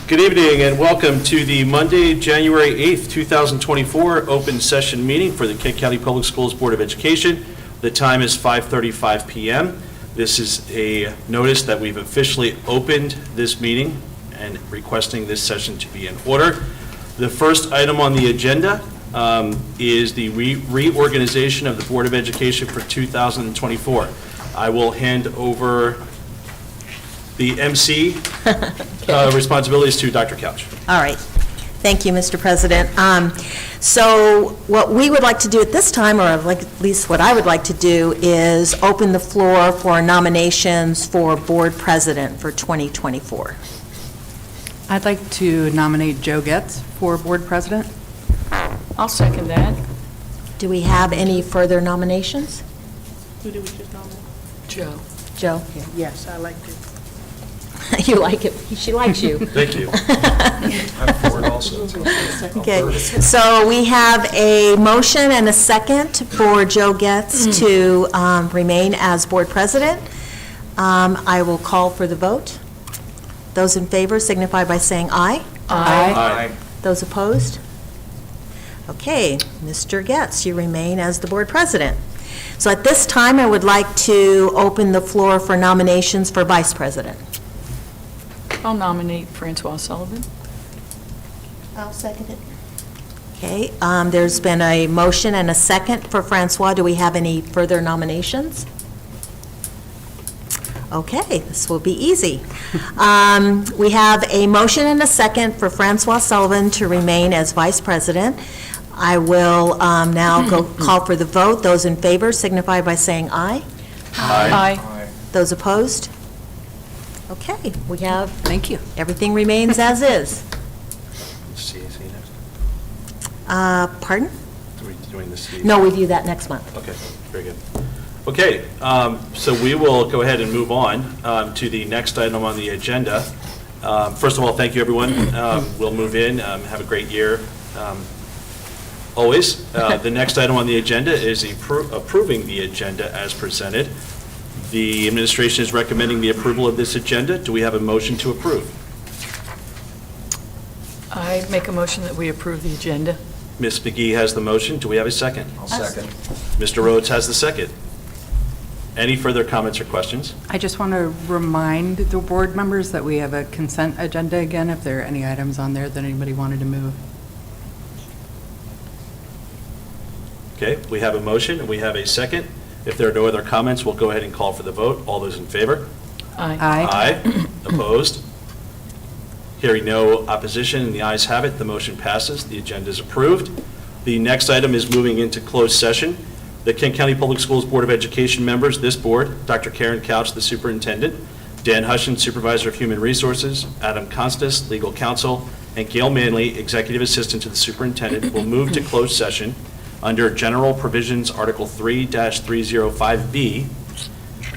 Good evening and welcome to the Monday, January 8th, 2024 open session meeting for the Kent County Public Schools Board of Education. The time is 5:35 p.m. This is a notice that we've officially opened this meeting and requesting this session to be in order. The first item on the agenda is the reorganization of the Board of Education for 2024. I will hand over the MC responsibilities to Dr. Couch. All right. Thank you, Mr. President. So what we would like to do at this time, or at least what I would like to do, is open the floor for nominations for board president for 2024. I'd like to nominate Joe Getz for board president. I'll second that. Do we have any further nominations? Who did we just nominate? Joe. Joe? Yes, I like to. You like it. She likes you. Thank you. I'm for it also. Okay. So we have a motion and a second for Joe Getz to remain as board president. I will call for the vote. Those in favor signify by saying aye. Aye. Those opposed? Okay, Mr. Getz, you remain as the board president. So at this time, I would like to open the floor for nominations for vice president. I'll nominate Francois Sullivan. I'll second it. Okay, there's been a motion and a second for Francois. Do we have any further nominations? Okay, this will be easy. We have a motion and a second for Francois Sullivan to remain as vice president. I will now call for the vote. Those in favor signify by saying aye. Aye. Those opposed? Okay, we have, Thank you. everything remains as is. CAC next? Pardon? Are we doing the CAC? No, we do that next month. Okay, very good. Okay, so we will go ahead and move on to the next item on the agenda. First of all, thank you, everyone. We'll move in, have a great year, always. The next item on the agenda is approving the agenda as presented. The administration is recommending the approval of this agenda. Do we have a motion to approve? I make a motion that we approve the agenda. Ms. McGee has the motion. Do we have a second? I'll second. Mr. Rhodes has the second. Any further comments or questions? I just want to remind the board members that we have a consent agenda again, if there are any items on there that anybody wanted to move. Okay, we have a motion and we have a second. If there are no other comments, we'll go ahead and call for the vote. All those in favor? Aye. Aye. Opposed? Hearing no opposition, and the ayes have it, the motion passes. The agenda is approved. The next item is moving into closed session. The Kent County Public Schools Board of Education members, this board, Dr. Karen Couch, the superintendent, Dan Hushin, supervisor of human resources, Adam Constas, legal counsel, and Gail Manley, executive assistant to the superintendent, will move to closed session under General Provisions Article 3-305B.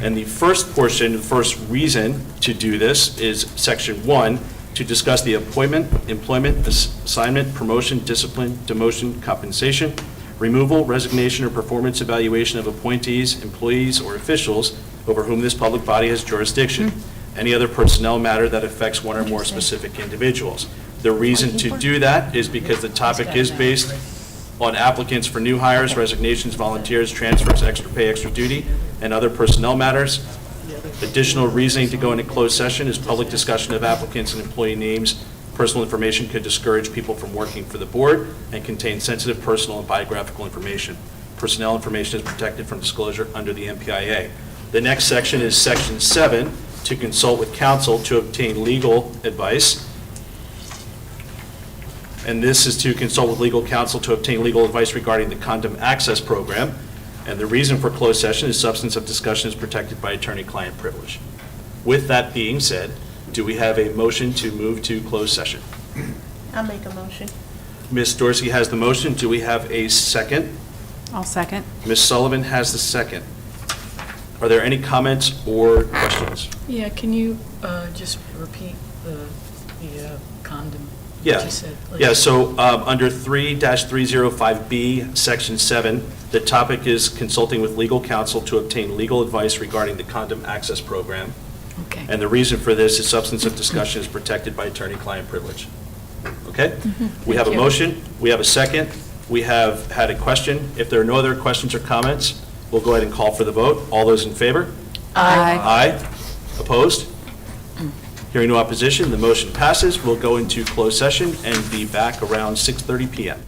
And the first portion, the first reason to do this is Section 1, to discuss the appointment, employment, assignment, promotion, discipline, demotion, compensation, removal, resignation, or performance evaluation of appointees, employees, or officials over whom this public body has jurisdiction. Any other personnel matter that affects one or more specific individuals. The reason to do that is because the topic is based on applicants for new hires, resignations, volunteers, transfers, extra pay, extra duty, and other personnel matters. Additional reasoning to go into closed session is public discussion of applicants and employee names. Personal information could discourage people from working for the board and contain sensitive personal and biographical information. Personnel information is protected from disclosure under the MPIA. The next section is Section 7, to consult with counsel to obtain legal advice. And this is to consult with legal counsel to obtain legal advice regarding the Condom Access Program. And the reason for closed session is substance of discussion is protected by attorney-client privilege. With that being said, do we have a motion to move to closed session? I'll make a motion. Ms. Dorsey has the motion. Do we have a second? I'll second. Ms. Sullivan has the second. Are there any comments or questions? Yeah, can you just repeat the condom? Yeah. What you said, please? Yeah, so under 3-305B, Section 7, the topic is consulting with legal counsel to obtain legal advice regarding the Condom Access Program. Okay. And the reason for this is substance of discussion is protected by attorney-client privilege. Okay? We have a Thank you. motion, we have a second, we have had a question. If there are no other questions or comments, we'll go ahead and call for the vote. All those in favor? Aye. Opposed? Hearing no opposition, the motion passes. We'll go into closed session and be back around 6:30 PM.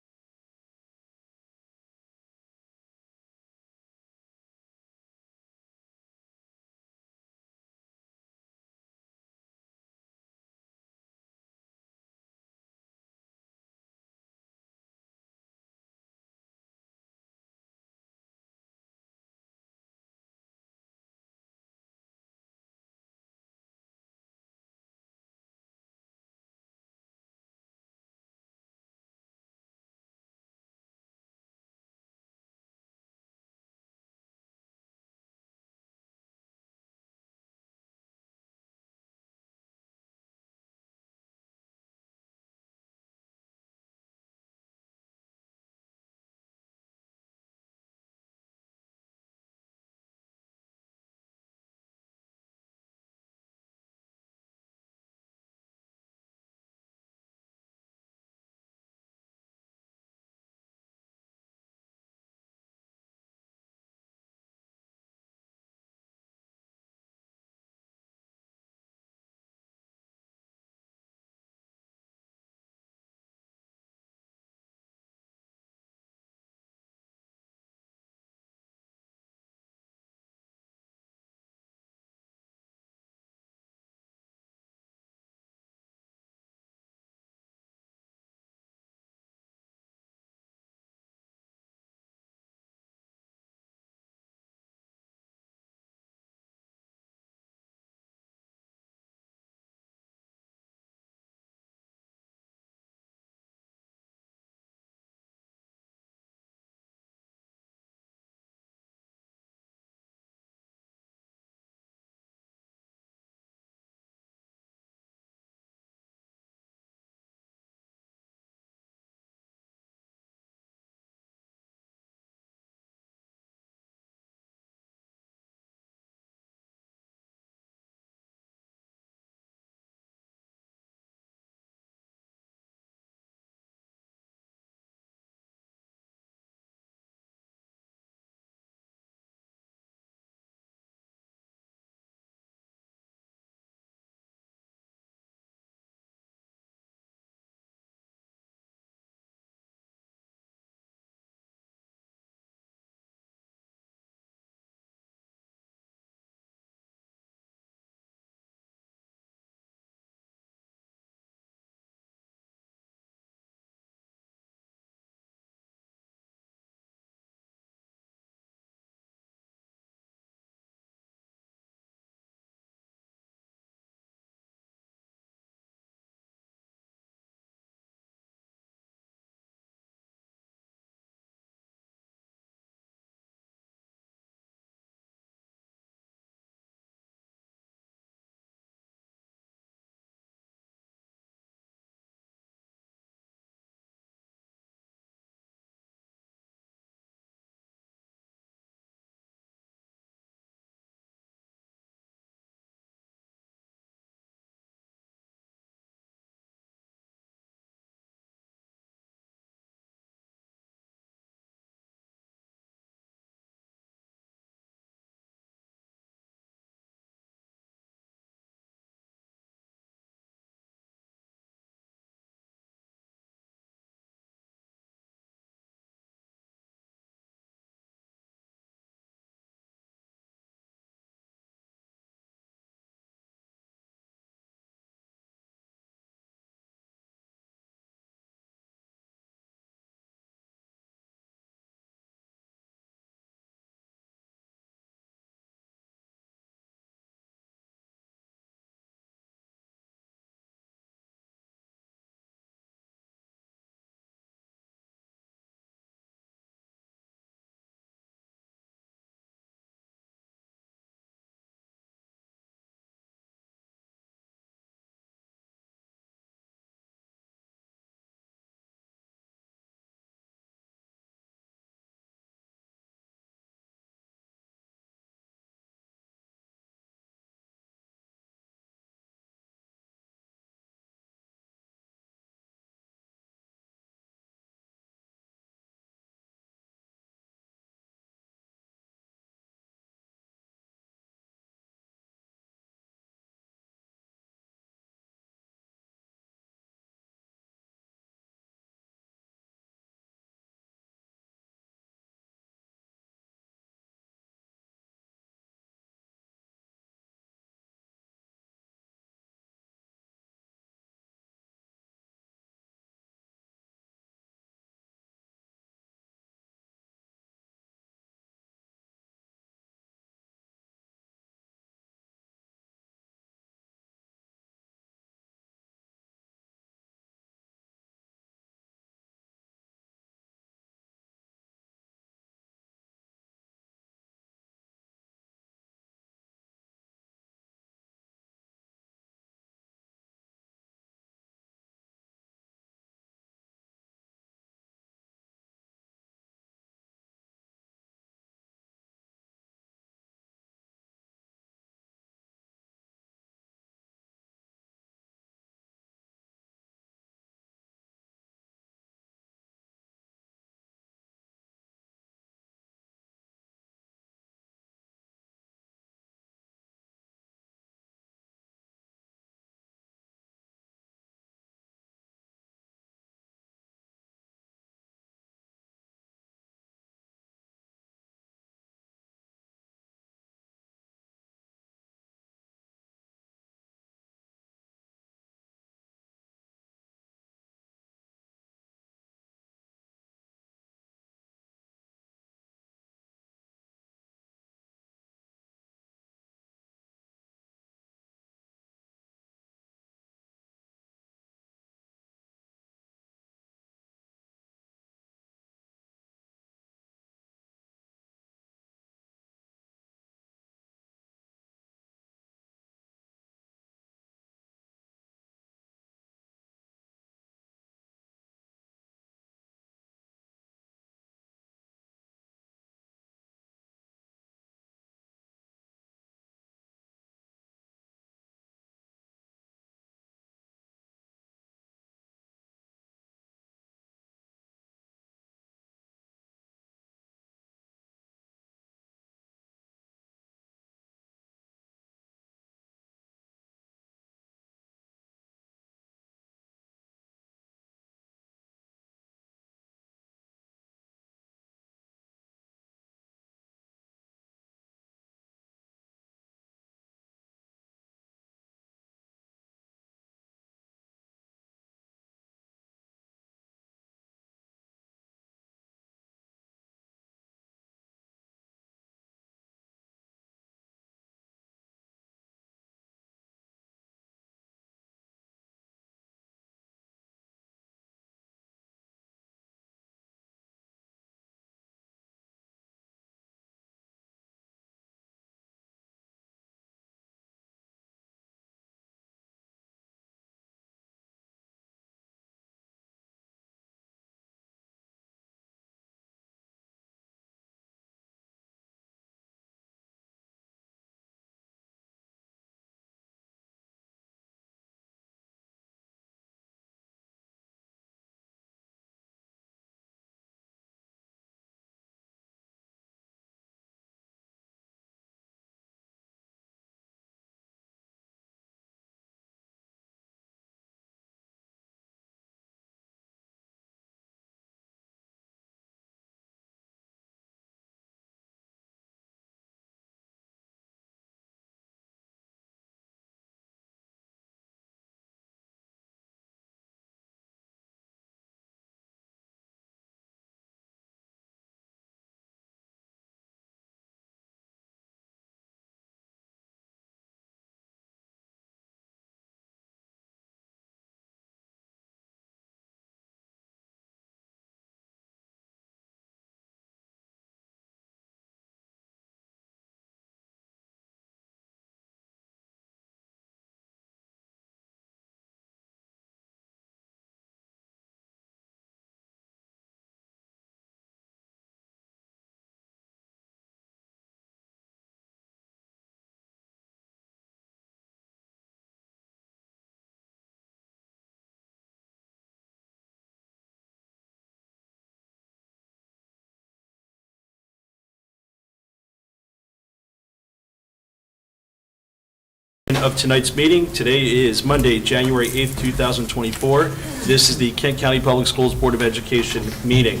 of tonight's meeting. Today is Monday, January 8th, 2024. This is the Kent County Public Schools Board of Education meeting.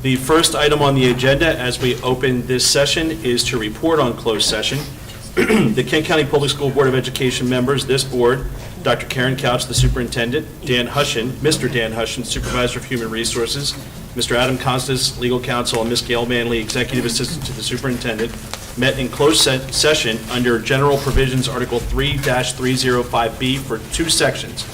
The first item on the agenda as we open this session is to report on closed session. The Kent County Public School Board of Education members, this board, Dr. Karen Couch, the superintendent, Dan Hushin, Mr. Dan Hushin, supervisor of human resources, Mr. Adam Constas, legal counsel, and Ms. Gail Manley, executive assistant to the superintendent, met in closed session under General Provisions Article 3-305B for two sections.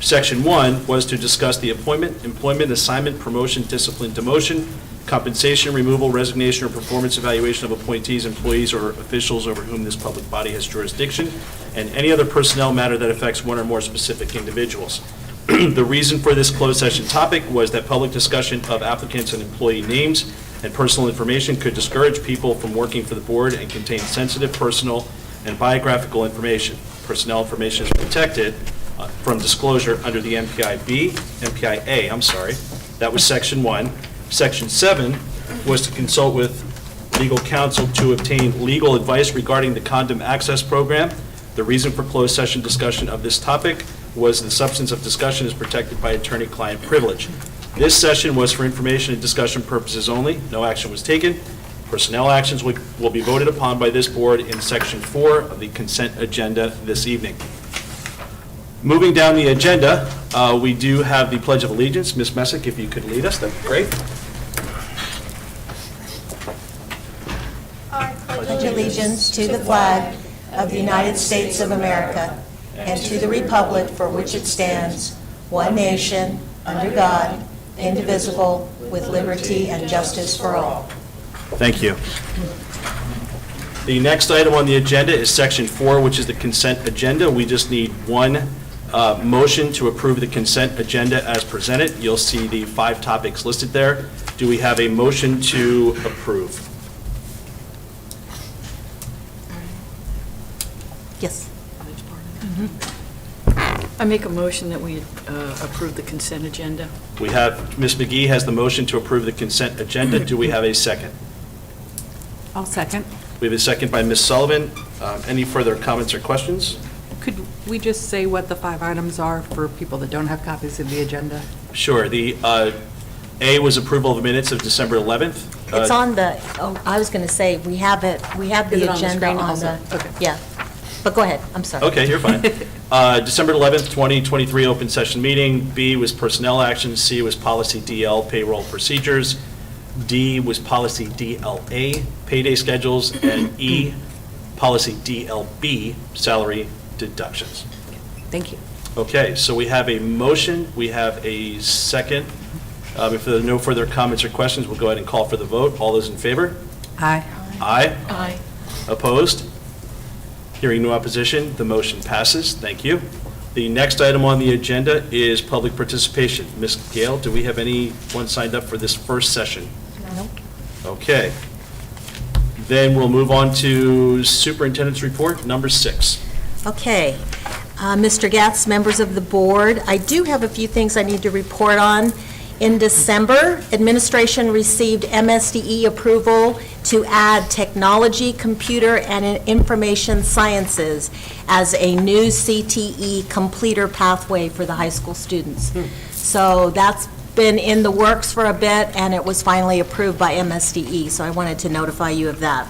Section 1 was to discuss the appointment, employment, assignment, promotion, discipline, demotion, compensation, removal, resignation, or performance evaluation of appointees, employees, or officials over whom this public body has jurisdiction, and any other personnel matter that affects one or more specific individuals. The reason for this closed session topic was that public discussion of applicants and employee names and personal information could discourage people from working for the board and contain sensitive personal and biographical information. Personnel information is protected from disclosure under the MPIA, That was Section 1. Section 7 was to consult with legal counsel to obtain legal advice regarding the condom access program. The reason for closed session discussion of this topic was the substance of discussion is protected by attorney-client privilege. This session was for information and discussion purposes only. No action was taken. Personnel actions will be voted upon by this board in Section 4 of the consent agenda this evening. Moving down the agenda, we do have the Pledge of Allegiance. Ms. Messick, if you could lead us, that'd be great. Pledge allegiance to the flag of the United States of America and to the republic for which it stands, one nation, under God, indivisible, with liberty and justice for all. Thank you. The next item on the agenda is Section 4, which is the consent agenda. We just need one motion to approve the consent agenda as presented. You'll see the 5 topics listed there. Do we have a motion to approve? Yes. I make a motion that we approve the consent agenda. We have, Ms. McGee has the motion to approve the consent agenda. Do we have a second? I'll second. We have a second by Ms. Sullivan. Any further comments or questions? Could we just say what the 5 items are for people that don't have copies of the agenda? Sure. The A was approval of the minutes of December 11th. It's on the, I was going to say, we have Is the it on the agenda screen on also? the, Okay. yeah. But go ahead, I'm sorry. Okay, you're fine. December 11th, 2023, open session meeting. B was personnel actions. C was policy DL, payroll procedures. D was policy DLA, payday schedules. And E, policy DLB, salary deductions. Thank you. Okay, so we have a motion, we have a second. If there are no further comments or questions, we'll go ahead and call for the vote. All those in favor? Aye. Aye. Aye. Opposed? Hearing no opposition, the motion passes. Thank you. The next item on the agenda is public participation. Ms. Gale, do we have anyone signed up for this first session? No. Okay. Then we'll move on to superintendent's report, number 6. Okay. Mr. Gatz, members of the board, I do have a few things I need to report on. In December, administration received MSDE approval to add technology, computer, and information sciences as a new CTE completer pathway for the high school students. So that's been in the works for a bit, and it was finally approved by MSDE, so I wanted to notify you of that.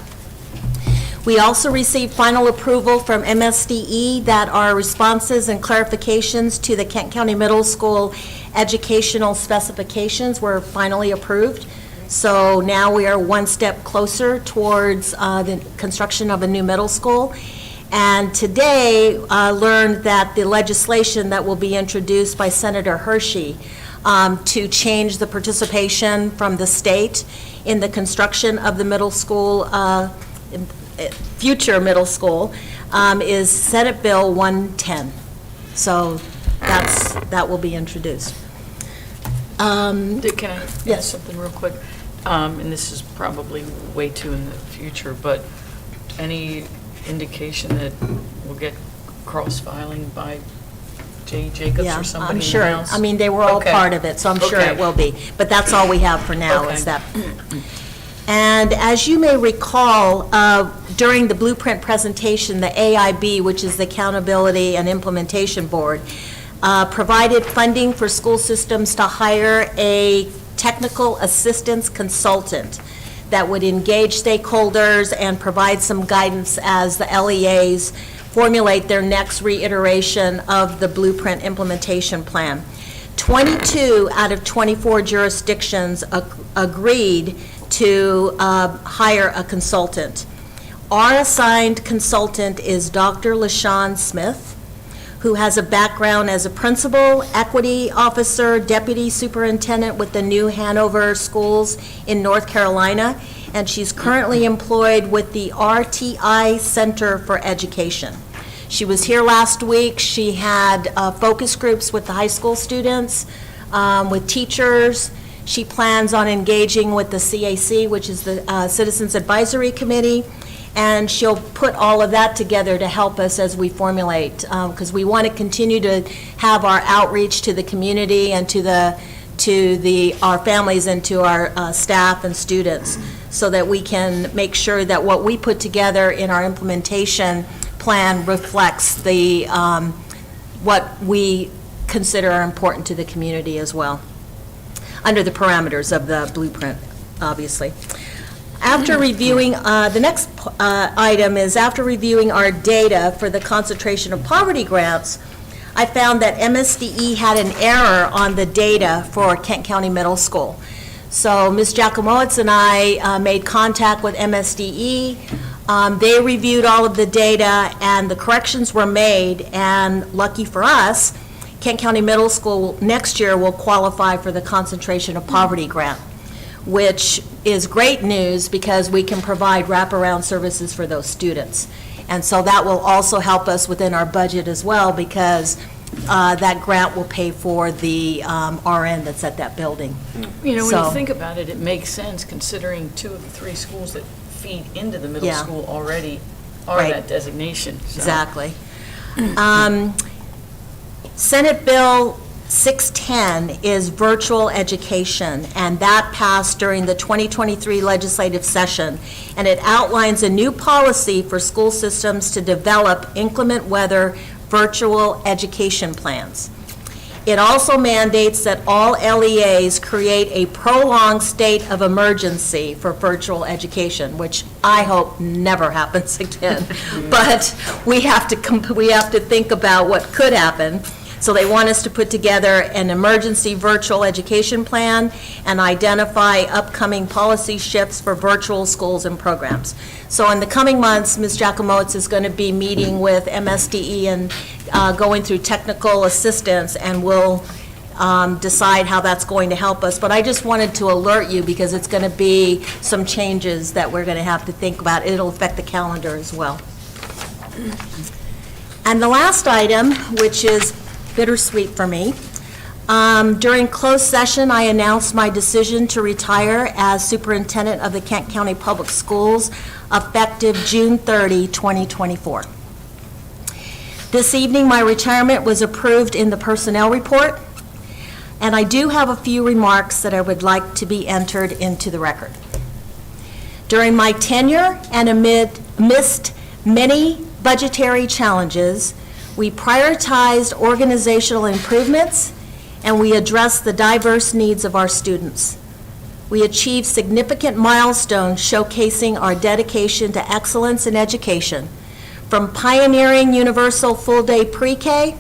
We also received final approval from MSDE that our responses and clarifications to the Kent County Middle School educational specifications were finally approved. So now we are one step closer towards the construction of a new middle school. And today, learned that the legislation that will be introduced by Senator Hershey to change the participation from the state in the construction of the middle school, future middle school, is Senate Bill 110. So that will be introduced. Can I ask Yes. something real quick? And this is probably way too in the future, but any indication that we'll get cross-filing by Jay Jacobs Yeah, or somebody I'm in sure. the House? I mean, they were all Okay. part of it, so I'm sure it Okay. will be. But that's all we have for now, is Okay. that. And as you may recall, during the Blueprint presentation, the AIB, which is the Accountability and Implementation Board, provided funding for school systems to hire a technical assistance consultant that would engage stakeholders and provide some guidance as the LEAs formulate their next reiteration of the Blueprint implementation plan. 22 out of 24 jurisdictions agreed to hire a consultant. Our assigned consultant is Dr. LaShawn Smith, who has a background as a principal, equity officer, deputy superintendent with the New Hanover Schools in North Carolina, and she's currently employed with the RTI Center for Education. She was here last week. She had focus groups with the high school students, with teachers. She plans on engaging with the CAC, which is the Citizens Advisory Committee, and she'll put all of that together to help us as we formulate, because we want to continue to have our outreach to the community and to our families and to our staff and students, so that we can make sure that what we put together in our implementation plan reflects the what we consider are important to the community as well, under the parameters of the Blueprint, obviously. After reviewing, the next item is after reviewing our data for the concentration of poverty grants, I found that MSDE had an error on the data for Kent County Middle School. So Ms. Jacomowitz and I made contact with MSDE. They reviewed all of the data, and the corrections were made, and lucky for us, Kent County Middle School next year will qualify for the concentration of poverty grant, which is great news because we can provide wraparound services for those students. And so that will also help us within our budget as well, because that grant will pay for the RN that's at that building. You know, when So- you think about it, it makes sense considering 2 of the 3 schools that feed into the middle Yeah. school already are Right. that designation. so. Exactly. Senate Bill 610 is virtual education, and that passed during the 2023 legislative session, and it outlines a new policy for school systems to develop inclement weather virtual education plans. It also mandates that all LEAs create a prolonged state of emergency for virtual education, which I hope never happens again. But we have to think about what could happen. So they want us to put together an emergency virtual education plan and identify upcoming policy shifts for virtual schools and programs. So in the coming months, Ms. Jacomowitz is going to be meeting with MSDE and going through technical assistance, and we'll decide how that's going to help us. But I just wanted to alert you because it's going to be some changes that we're going to have to think about. It'll affect the calendar as well. And the last item, which is bittersweet for me, during closed session, I announced my decision to retire as superintendent of the Kent County Public Schools effective June 30, 2024. This evening, my retirement was approved in the personnel report, and I do have a few remarks that I would like to be entered into the record. During my tenure and amidst many budgetary challenges, we prioritized organizational improvements, and we addressed the diverse needs of our students. We achieved significant milestones showcasing our dedication to excellence in education, from pioneering universal full-day pre-K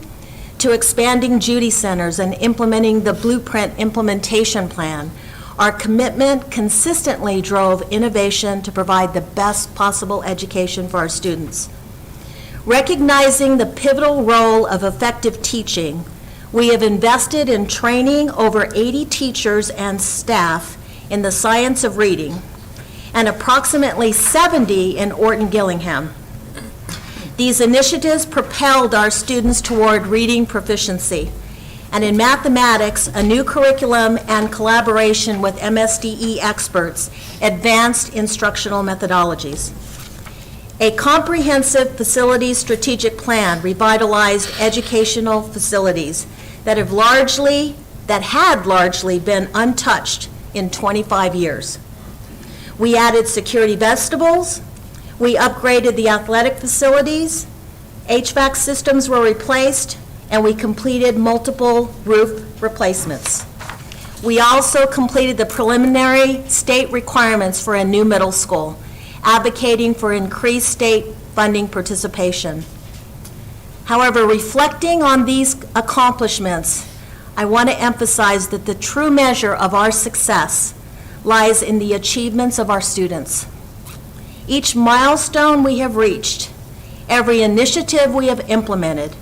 to expanding Judy Centers and implementing the Blueprint implementation plan. Our commitment consistently drove innovation to provide the best possible education for our students. Recognizing the pivotal role of effective teaching, we have invested in training over 80 teachers and staff in the science of reading, and approximately 70 in Orton-Gillingham. These initiatives propelled our students toward reading proficiency, and in mathematics, a new curriculum and collaboration with MSDE experts advanced instructional methodologies. A comprehensive facilities strategic plan revitalized educational facilities that had largely been untouched in 25 years. We added security vestibules. We upgraded the athletic facilities. HVAC systems were replaced, and we completed multiple roof replacements. We also completed the preliminary state requirements for a new middle school, advocating for increased state funding participation. However, reflecting on these accomplishments, I want to emphasize that the true measure of our success lies in the achievements of our students. Each milestone we have reached, every initiative we have implemented,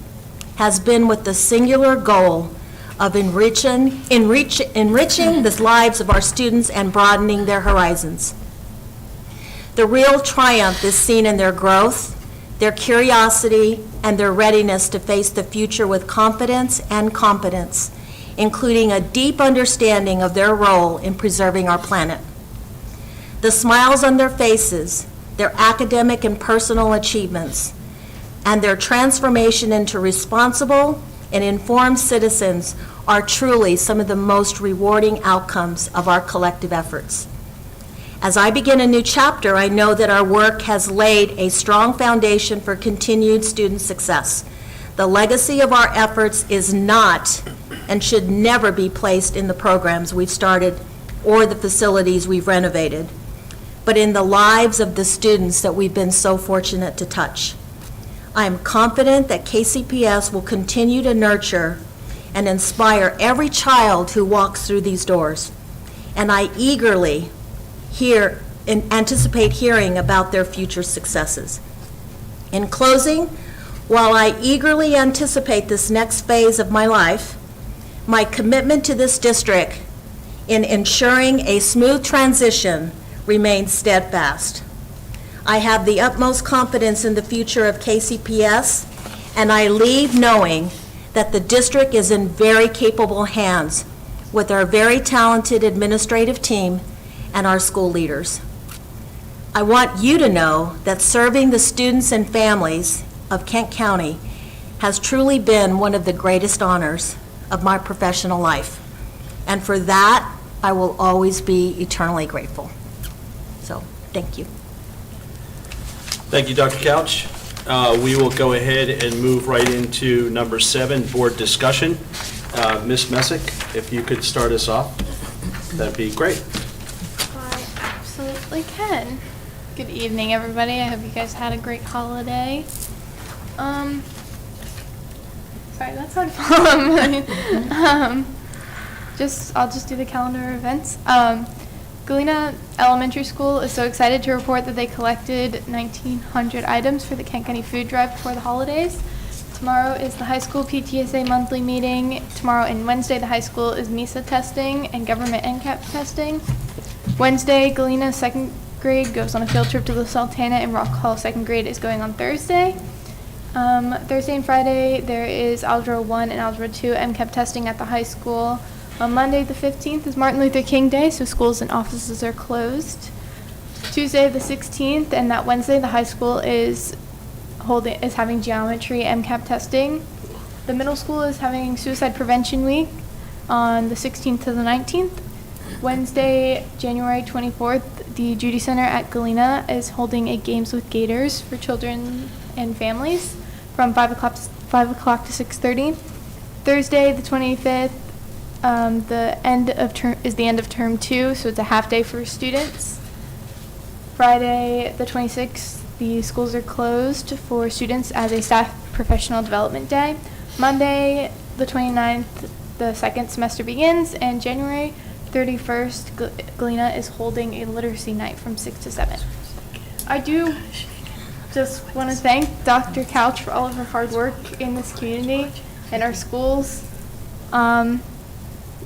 has been with the singular goal of enriching the lives of our students and broadening their horizons. The real triumph is seen in their growth, their curiosity, and their readiness to face the future with confidence and competence, including a deep understanding of their role in preserving our planet. The smiles on their faces, their academic and personal achievements, and their transformation into responsible and informed citizens are truly some of the most rewarding outcomes of our collective efforts. As I begin a new chapter, I know that our work has laid a strong foundation for continued student success. The legacy of our efforts is not and should never be placed in the programs we've started or the facilities we've renovated, but in the lives of the students that we've been so fortunate to touch. I am confident that KCPS will continue to nurture and inspire every child who walks through these doors, and I eagerly anticipate hearing about their future successes. In closing, while I eagerly anticipate this next phase of my life, my commitment to this district in ensuring a smooth transition remains steadfast. I have the utmost confidence in the future of KCPS, and I leave knowing that the district is in very capable hands with our very talented administrative team and our school leaders. I want you to know that serving the students and families of Kent County has truly been one of the greatest honors of my professional life. And for that, I will always be eternally grateful. So, thank you. Thank you, Dr. Couch. We will go ahead and move right into number 7, board discussion. Ms. Messick, if you could start us off, that'd be great. I absolutely can. Good evening, everybody. I hope you guys had a great holiday. Sorry, that's not fun. I'll just do the calendar of events. Galena Elementary School is so excited to report that they collected 1,900 items for the Kent County Food Drive before the holidays. Tomorrow is the high school PTSA monthly meeting. Tomorrow and Wednesday, the high school is MISA testing and government NCAP testing. Wednesday, Galena second grade goes on a field trip to the Sultana, and Rock Hall second grade is going on Thursday. Thursday and Friday, there is Algebra 1 and Algebra 2 MCAP testing at the high school. On Monday, the 15th, is Martin Luther King Day, so schools and offices are closed. Tuesday, the 16th, and that Wednesday, the high school is having geometry MCAP testing. The middle school is having Suicide Prevention Week on the 16th to the 19th. Wednesday, January 24th, the Judy Center at Galena is holding a Games with Gators for children and families from 5 o'clock to 6:30. Thursday, the 25th, the end of term 2, so it's a half day for students. Friday, the 26th, the schools are closed for students as a staff professional development day. Monday, the 29th, the second semester begins, and January 31st, Galena is holding a literacy night from 6 to 7. I do just want to thank Dr. Couch for all of her hard work in this community and our schools.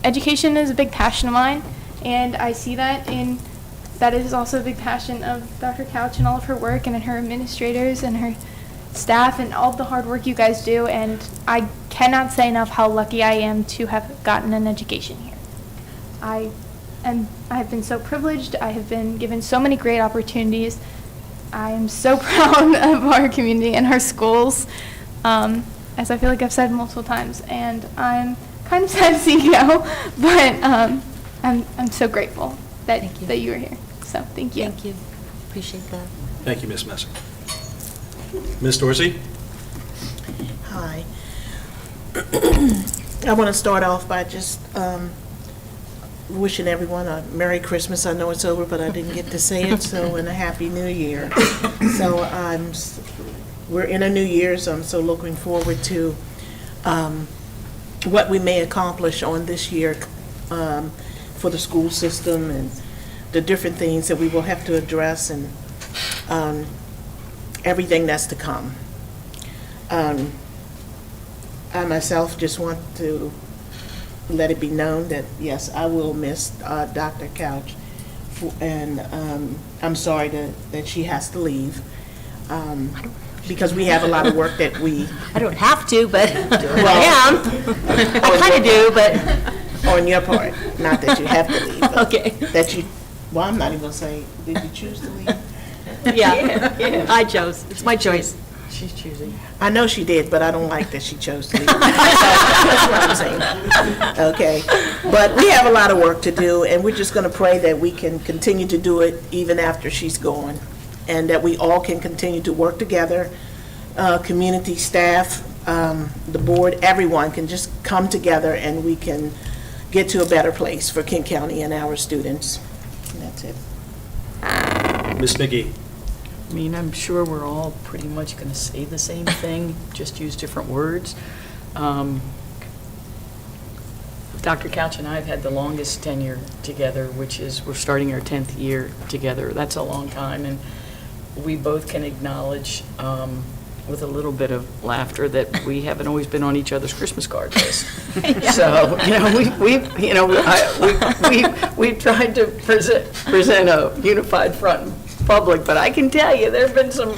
Education is a big passion of mine, and I see that that is also a big passion of Dr. Couch and all of her work, and her administrators and her staff and all of the hard work you guys do, and I cannot say enough how lucky I am to have gotten an education here. I have been so privileged. I have been given so many great opportunities. I am so proud of our community and our schools, as I feel like I've said multiple times, and I'm kind of sad to see you go, but I'm so grateful that you were here. So So, thank you. Thank you. Appreciate that. Thank you, Ms. Messer. Ms. Dorsey? Hi. I want to start off by just wishing everyone a Merry Christmas. I know it's over, but I didn't get to say it, so, and a Happy New Year. So we're in a new year, so I'm so looking forward to what we may accomplish on this year for the school system and the different things that we will have to address and everything that's to come. I myself just want to let it be known that, yes, I will miss Dr. Couch, and I'm sorry that she has to leave, because we have a lot of work that we, I don't have to, but I am. I kind of do, but, on your part, not that you have to leave, but okay. that you, well, I'm not even going to say, did you choose to leave? Yeah, I chose. It's my choice. She's choosing. I know she did, but I don't like that she chose to leave. That's what I'm saying. Okay. But we have a lot of work to do, and we're just going to pray that we can continue to do it even after she's gone, and that we all can continue to work together, community, staff, the board, everyone can just come together, and we can get to a better place for Kent County and our students. And that's it. Ms. McGee? I mean, I'm sure we're all pretty much going to say the same thing, just use different words. Dr. Couch and I have had the longest tenure together, which is, we're starting our 10th year together. That's a long time, and we both can acknowledge, with a little bit of laughter, that we haven't always been on each other's Christmas card list. So, we've tried to present a unified front in public, but I can tell you, there's been some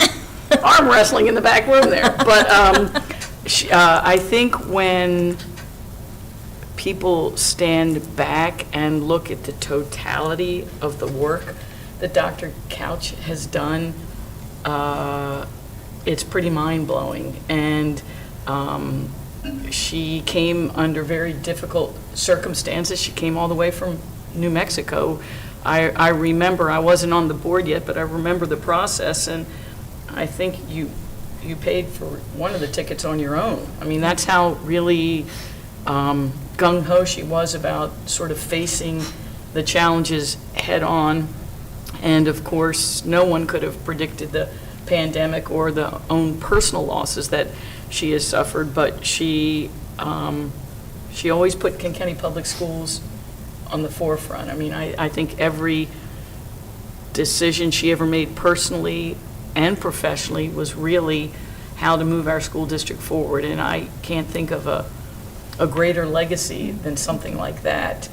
arm wrestling in the back room there. But I think when people stand back and look at the totality of the work that Dr. Couch has done, it's pretty mind-blowing. And she came under very difficult circumstances. She came all the way from New Mexico. I remember, I wasn't on the board yet, but I remember the process, and I think you paid for one of the tickets on your own. I mean, that's how really gung-ho she was about sort of facing the challenges head-on. And of course, no one could have predicted the pandemic or the own personal losses that she has suffered, but she always put Kent County Public Schools on the forefront. I mean, I think every decision she ever made personally and professionally was really how to move our school district forward, and I can't think of a greater legacy than something like that.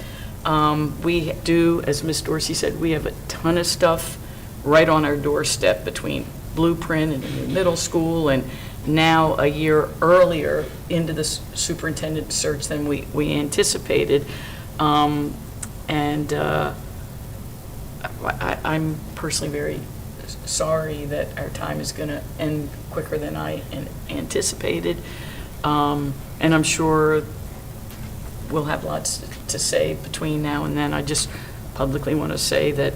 We do, as Ms. Dorsey said, we have a ton of stuff right on our doorstep between Blueprint and the new middle school, and now a year earlier into the superintendent search than we anticipated. I'm personally very sorry that our time is going to end quicker than I anticipated. And I'm sure we'll have lots to say between now and then. I just publicly want to say that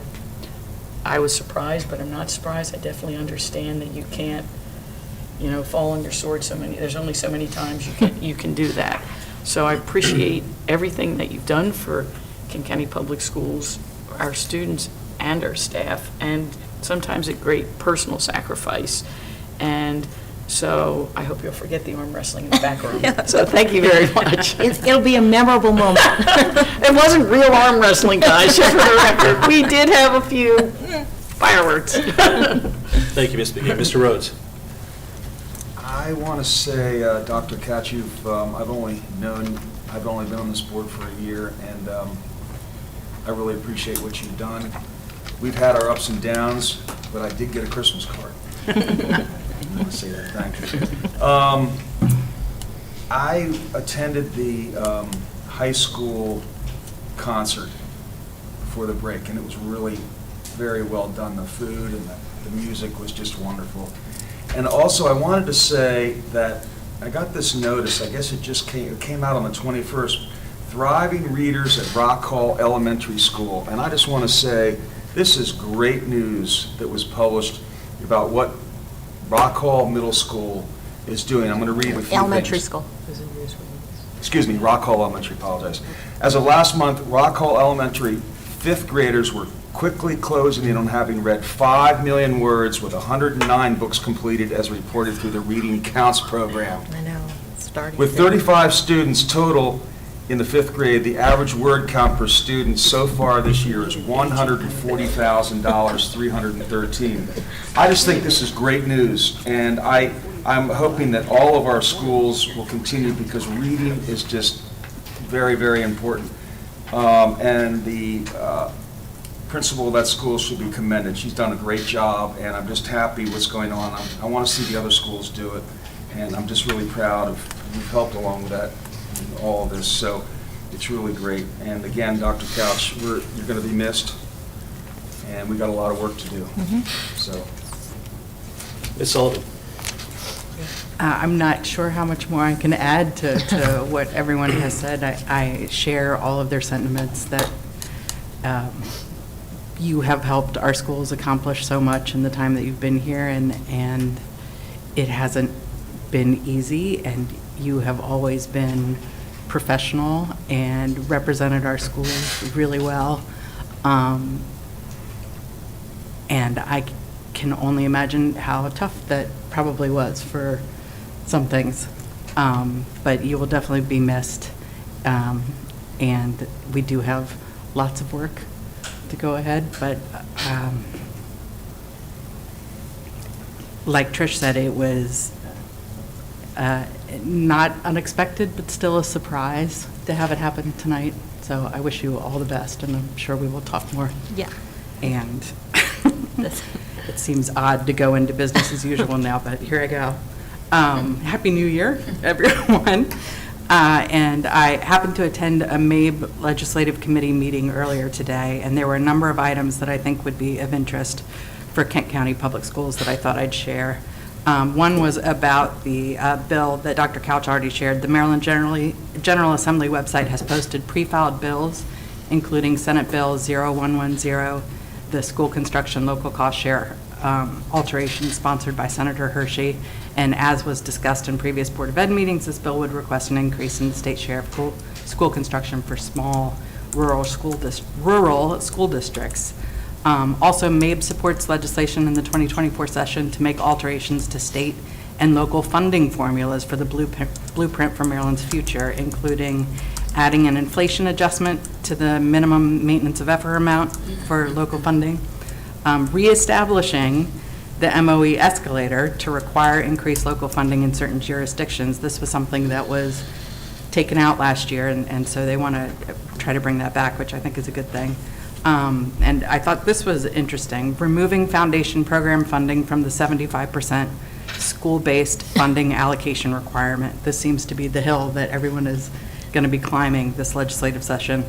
I was surprised, but I'm not surprised. I definitely understand that you can't, fall on your sword so many. There's only so many times you can do that. So I appreciate everything that you've done for Kent County Public Schools, our students and our staff, and sometimes at great personal sacrifice. And so I hope you'll forget the arm wrestling in the back room. So thank you very much. It'll be a memorable moment. It wasn't real arm wrestling, guys, just for the record. We did have a few fireworks. Thank you, Ms. McGee. Mr. Rhodes? I want to say, Dr. Couch, I've only been on this board for a year, and I really appreciate what you've done. We've had our ups and downs, but I did get a Christmas card. I want to say that, thank you. I attended the high school concert before the break, and it was really very well done. The food and the music was just wonderful. And also, I wanted to say that I got this notice, I guess it came out on the 21st, Thriving Readers at Rock Hall Elementary School. And I just want to say This is great news that was published about what Rock Hall Middle School is doing. I'm going to read a few things. Elementary school. Excuse me, Rock Hall Elementary, apologize. As of last month, Rock Hall Elementary fifth graders were quickly closing in on having read 5 million words with 109 books completed as reported through the Reading Counts program. I know, starting. With 35 students total in the fifth grade, the average word count per student so far this year is $140,313. I just think this is great news, and I'm hoping that all of our schools will continue because reading is just very, very important. And the principal of that school should be commended. She's done a great job, and I'm just happy what's going on. I want to see the other schools do it, and I'm just really proud of, you've helped along with that, and all of this, so it's really great. And again, Dr. Couch, you're going to be missed, and we've got a lot of work to do, so. Ms. Sullivan? I'm not sure how much more I can add to what everyone has said. I share all of their sentiments that you have helped our schools accomplish so much in the time that you've been here, and it hasn't been easy, and you have always been professional and represented our schools really well. And I can only imagine how tough that probably was for some things. But you will definitely be missed. And we do have lots of work to go ahead, but like Trish said, it was not unexpected, but still a surprise to have it happen tonight. So I wish you all the best, and I'm sure we will talk more. Yeah. And it seems odd to go into business as usual now, but here I go. Happy New Year, everyone. And I happened to attend a MABE Legislative Committee meeting earlier today, and there were a number of items that I think would be of interest for Kent County Public Schools that I thought I'd share. One was about the bill that Dr. Couch already shared. The Maryland General Assembly website has posted pre-filed bills, including Senate Bill 0110, the school construction local cost share alteration sponsored by Senator Hershey. And as was discussed in previous Board of Ed meetings, this bill would request an increase in the state share of school construction for small rural school districts. Also, MABE supports legislation in the 2024 session to make alterations to state and local funding formulas for the blueprint for Maryland's future, including adding an inflation adjustment to the minimum maintenance of effort amount for local funding, reestablishing the MOE escalator to require increased local funding in certain jurisdictions. This was something that was taken out last year, and so they want to try to bring that back, which I think is a good thing. And I thought this was interesting, removing foundation program funding from the 75% school-based funding allocation requirement. This seems to be the hill that everyone is going to be climbing this legislative session.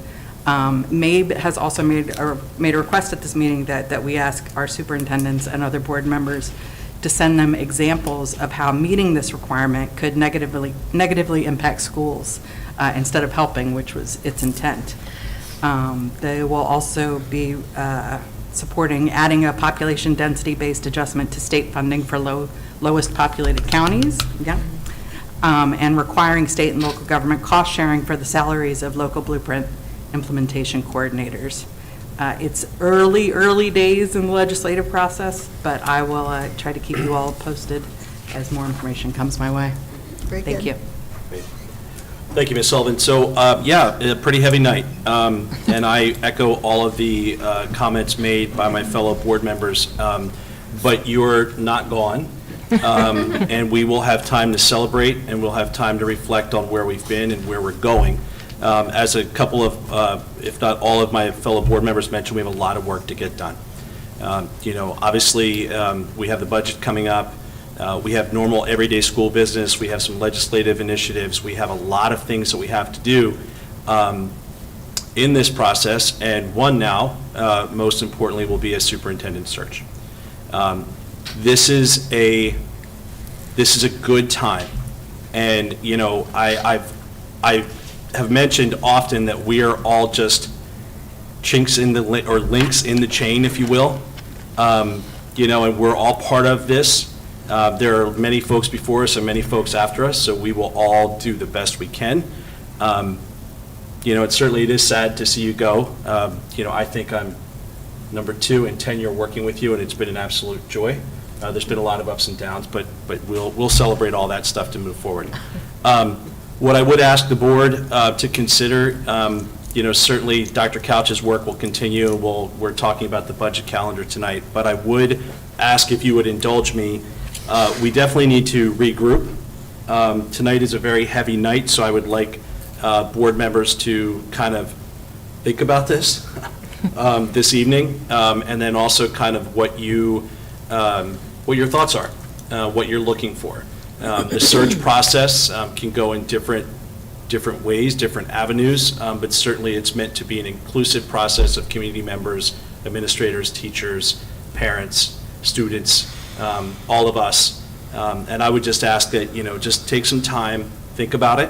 MABE has also made a request at this meeting that we ask our superintendents and other board members to send them examples of how meeting this requirement could negatively impact schools instead of helping, which was its intent. They will also be supporting adding a population density-based adjustment to state funding for lowest populated counties, and requiring state and local government cost sharing for the salaries of local blueprint implementation coordinators. It's early days in the legislative process, but I will try to keep you all posted as more information comes my way. Very Thank good. you. Thank you, Ms. Sullivan. So, a pretty heavy night, and I echo all of the comments made by my fellow board members, but you're not gone, and we will have time to celebrate, and we'll have time to reflect on where we've been and where we're going. As a couple of, if not all of my fellow board members mentioned, we have a lot of work to get done. Obviously, we have the budget coming up. We have normal everyday school business. We have some legislative initiatives. We have a lot of things that we have to do in this process, and one now, most importantly, will be a superintendent search. This is a good time, and I have mentioned often that we are all just chinks in the, or links in the chain, if you will. You know, and we're all part of this. There are many folks before us and many folks after us, so we will all do the best we can. You know, it is sad to see you go. You know, I think I'm number 2 in tenure working with you, and it's been an absolute joy. There's been a lot of ups and downs, but we'll celebrate all that stuff to move forward. What I would ask the board to consider, you know, certainly Dr. Couch's work will continue. We're talking about the budget calendar tonight, but I would ask if you would indulge me. We definitely need to regroup. Tonight is a very heavy night, so I would like board members to kind of think about this this evening, and then also kind of what your thoughts are, what you're looking for. The search process can go in different ways, different avenues, but certainly it's meant to be an inclusive process of community members, administrators, teachers, parents, students, all of us. And I would just ask that, you know, just take some time, think about it.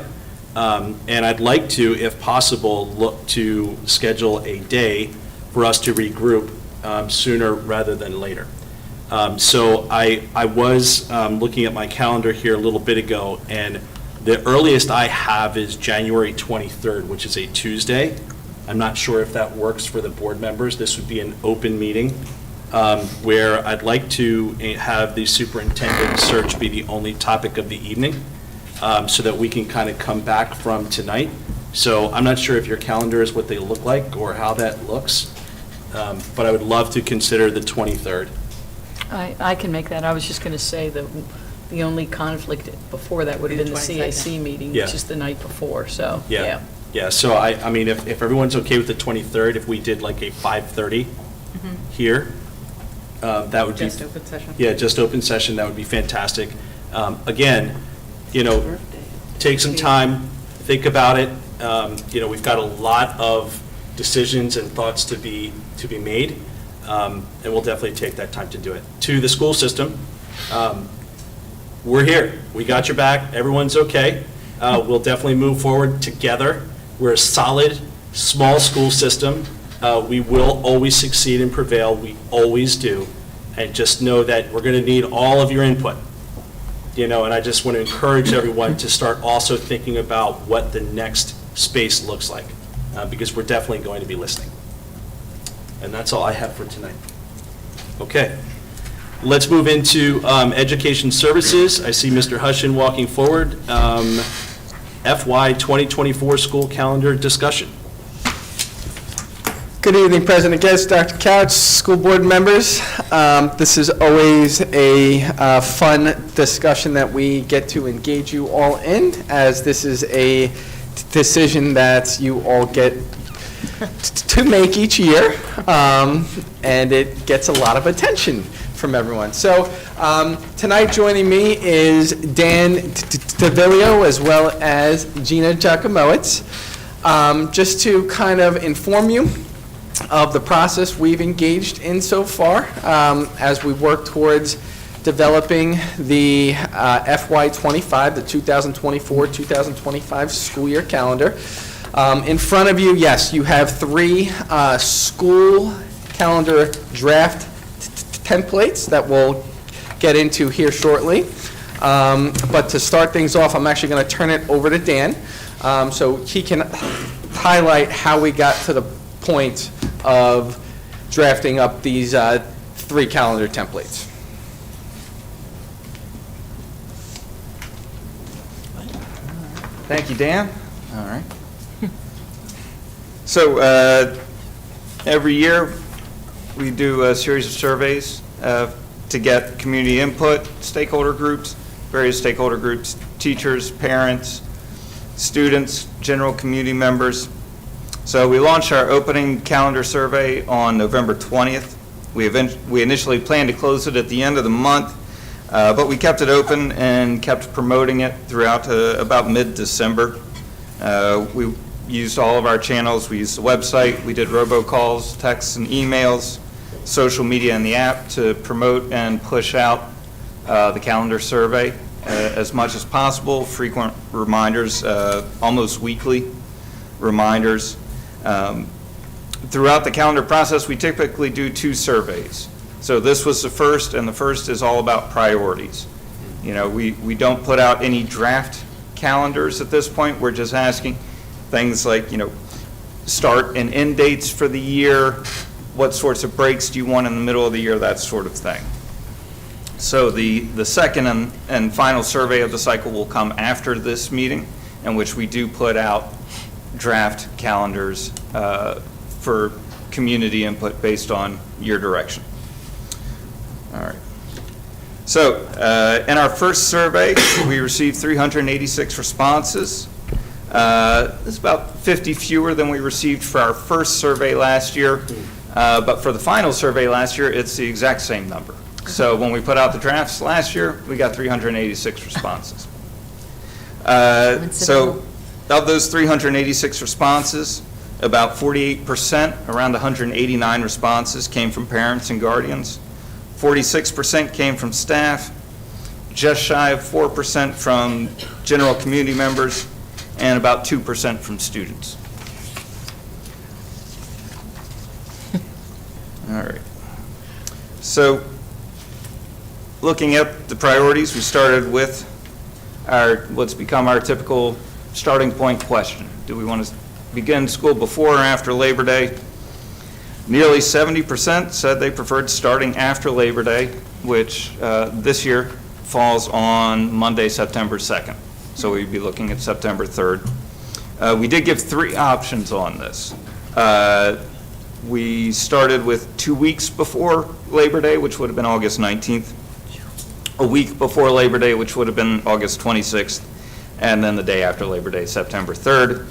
And I'd like to, if possible, look to schedule a day for us to regroup sooner rather than later. So I was looking at my calendar here a little bit ago, and the earliest I have is January 23rd, which is a Tuesday. I'm not sure if that works for the board members. This would be an open meeting where I'd like to have the superintendent search be the only topic of the evening, so that we can kind of come back from tonight. So I'm not sure if your calendar is what they look like or how that looks, but I would love to consider the 23rd. I can make that. I was just going to say that the only conflict before that would have been the CAC meeting, Yeah. which is the night before, so, yeah. Yeah, so I mean, if everyone's okay with the 23rd, if we did like a 5:30 here, that would be. Just open session. Yeah, just open session, that would be fantastic. Again, you know, take some time, think about it. You know, we've got a lot of decisions and thoughts to be made, and we'll definitely take that time to do it. To the school system, we're here. We got your back. Everyone's okay. We'll definitely move forward together. We're a solid, small school system. We will always succeed and prevail. We always do. And just know that we're going to need all of your input. You know, and I just want to encourage everyone to start also thinking about what the next space looks like, because we're definitely going to be listening. And that's all I have for tonight. Okay. Let's move into education services. I see Mr. Hushin walking forward. FY 2024 school calendar discussion. Good evening, President Guest, Dr. Couch, school board members. This is always a fun discussion that we get to engage you all in, as this is a decision that you all get to make each year, and it gets a lot of attention from everyone. So tonight joining me is Dan DeVillio as well as Gina Giacomowitz. Just to kind of inform you of the process we've engaged in so far as we work towards developing the FY25, the 2024-2025 school year calendar. In front of you, yes, you have 3 school calendar draft templates that we'll get into here shortly. But to start things off, I'm actually going to turn it over to Dan so he can highlight how we got to the point of drafting up these 3 calendar templates. Thank you, Dan. All right. So every year, we do a series of surveys to get community input, stakeholder groups, various stakeholder groups, teachers, parents, students, general community members. So we launched our opening calendar survey on November 20th. We initially planned to close it at the end of the month, but we kept it open and kept promoting it throughout about mid-December. We used all of our channels. We used the website. We did robocalls, texts, and emails, social media, and the app to promote and push out the calendar survey as much as possible. Frequent reminders, almost weekly reminders. Throughout the calendar process, we typically do 2 surveys. So this was the first, and the first is all about priorities. You know, we don't put out any draft calendars at this point. We're just asking things like, you know, start and end dates for the year, what sorts of breaks do you want in the middle of the year, that sort of thing. So the second and final survey of the cycle will come after this meeting, in which we do put out draft calendars for community input based on your direction. All right. So in our first survey, we received 386 responses. It's about 50 fewer than we received for our first survey last year. But for the final survey last year, it's the exact same number. So when we put out the drafts last year, we got 386 responses. So of those 386 responses, about 48%, around 189 responses, came from parents and guardians. 46% came from staff, just shy of 4% from general community members, and about 2% from students. All right. So, looking at the priorities, we started with what's become our typical starting point question. Do we want to begin school before or after Labor Day? Nearly 70% said they preferred starting after Labor Day, which this year falls on Monday, September 2nd. So we'd be looking at September 3rd. We did give 3 options on this. We started with 2 weeks before Labor Day, which would have been August 19th, a week before Labor Day, which would have been August 26th, and then the day after Labor Day, September 3rd.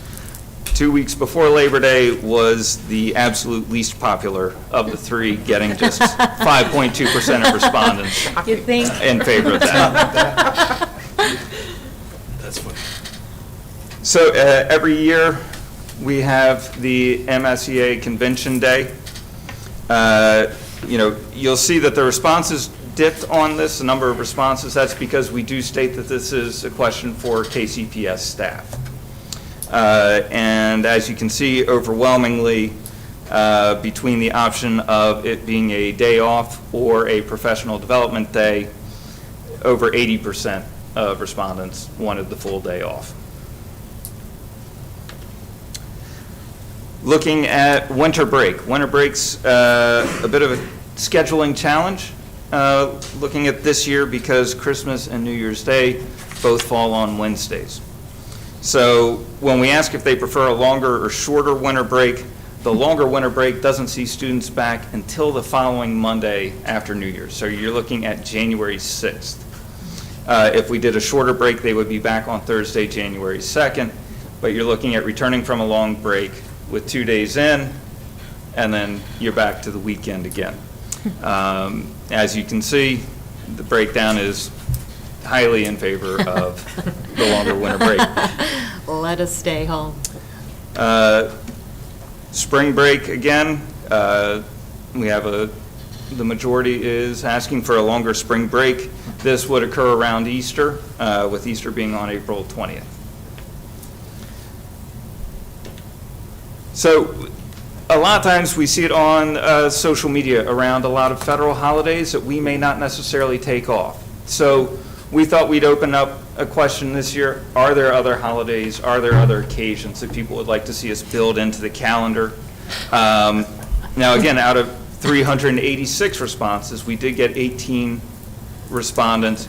2 weeks before Labor Day was the absolute least popular of the 3, getting just 5.2% of respondents You think? in favor of that. That's funny. So every year, we have the MSEA Convention Day. You'll see that the responses dipped on this, a number of responses. That's because we do state that this is a question for KCPS staff. And as you can see, overwhelmingly, between the option of it being a day off or a professional development day, over 80% of respondents wanted the full day off. Looking at winter break. Winter break's a bit of a scheduling challenge. Looking at this year because Christmas and New Year's Day both fall on Wednesdays. So when we ask if they prefer a longer or shorter winter break, the longer winter break doesn't see students back until the following Monday after New Year's. So you're looking at January 6th. If we did a shorter break, they would be back on Thursday, January 2nd, but you're looking at returning from a long break with 2 days in, and then you're back to the weekend again. As you can see, the breakdown is highly in favor of the longer winter break. Let us stay home. Spring break, again, we have the majority is asking for a longer spring break. This would occur around Easter, with Easter being on April 20th. So a lot of times we see it on social media around a lot of federal holidays that we may not necessarily take off. So we thought we'd open up a question this year. Are there other holidays? Are there other occasions that people would like to see us build into the calendar? Now, again, out of 386 responses, we did get 18 respondents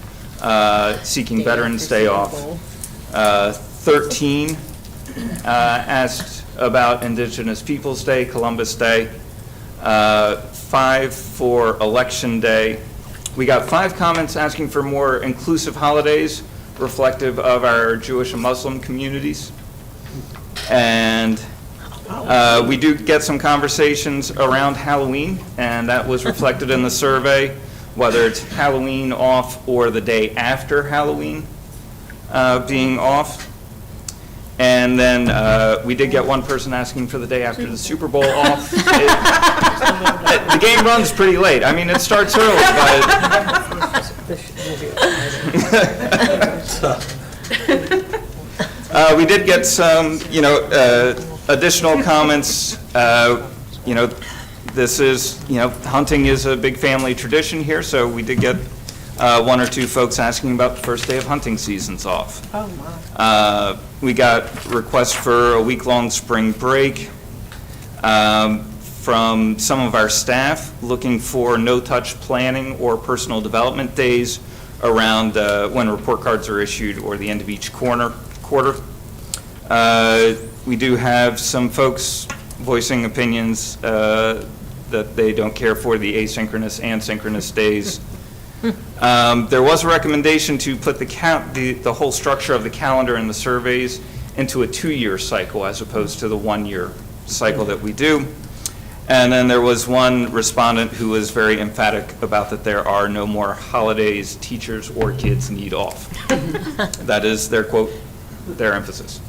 seeking Veterans Day off. 13 asked about Indigenous Peoples Day, Columbus Day, 5 for Election Day. We got 5 comments asking for more inclusive holidays reflective of our Jewish and Muslim communities. And we do get some conversations around Halloween, and that was reflected in the survey, whether it's Halloween off or the day after Halloween being off. And then we did get one person asking for the day after the Super Bowl off. The game runs pretty late. I mean, it starts early, but we did get some, additional comments. this is, hunting is a big family tradition here, so we did get one or two folks asking about the first day of hunting seasons off. Oh, my. We got requests for a week-long spring break from some of our staff looking for no-touch planning or personal development days around when report cards are issued or the end of each quarter. We do have some folks voicing opinions that they don't care for the asynchronous and synchronous days. There was a recommendation to put the whole structure of the calendar and the surveys into a 2-year cycle as opposed to the 1-year cycle that we do. And then there was one respondent who was very emphatic about that there are no more holidays teachers or kids need off. That is their quote, their emphasis.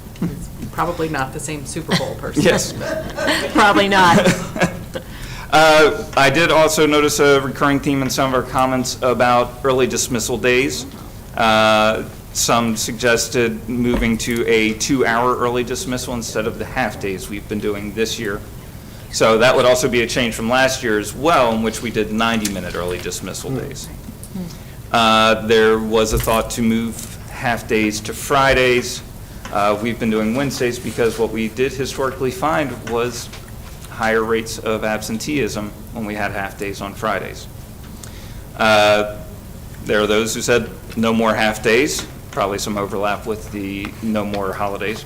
Probably not the same Super Bowl person. Yes. Probably not. I did also notice a recurring theme in some of our comments about early dismissal days. Some suggested moving to a 2-hour early dismissal instead of the half days we've been doing this year. So that would also be a change from last year as well, in which we did 90-minute early dismissal days. There was a thought to move half days to Fridays. We've been doing Wednesdays because what we did historically find was higher rates of absenteeism when we had half days on Fridays. There are those who said no more half days, probably some overlap with the no more holidays.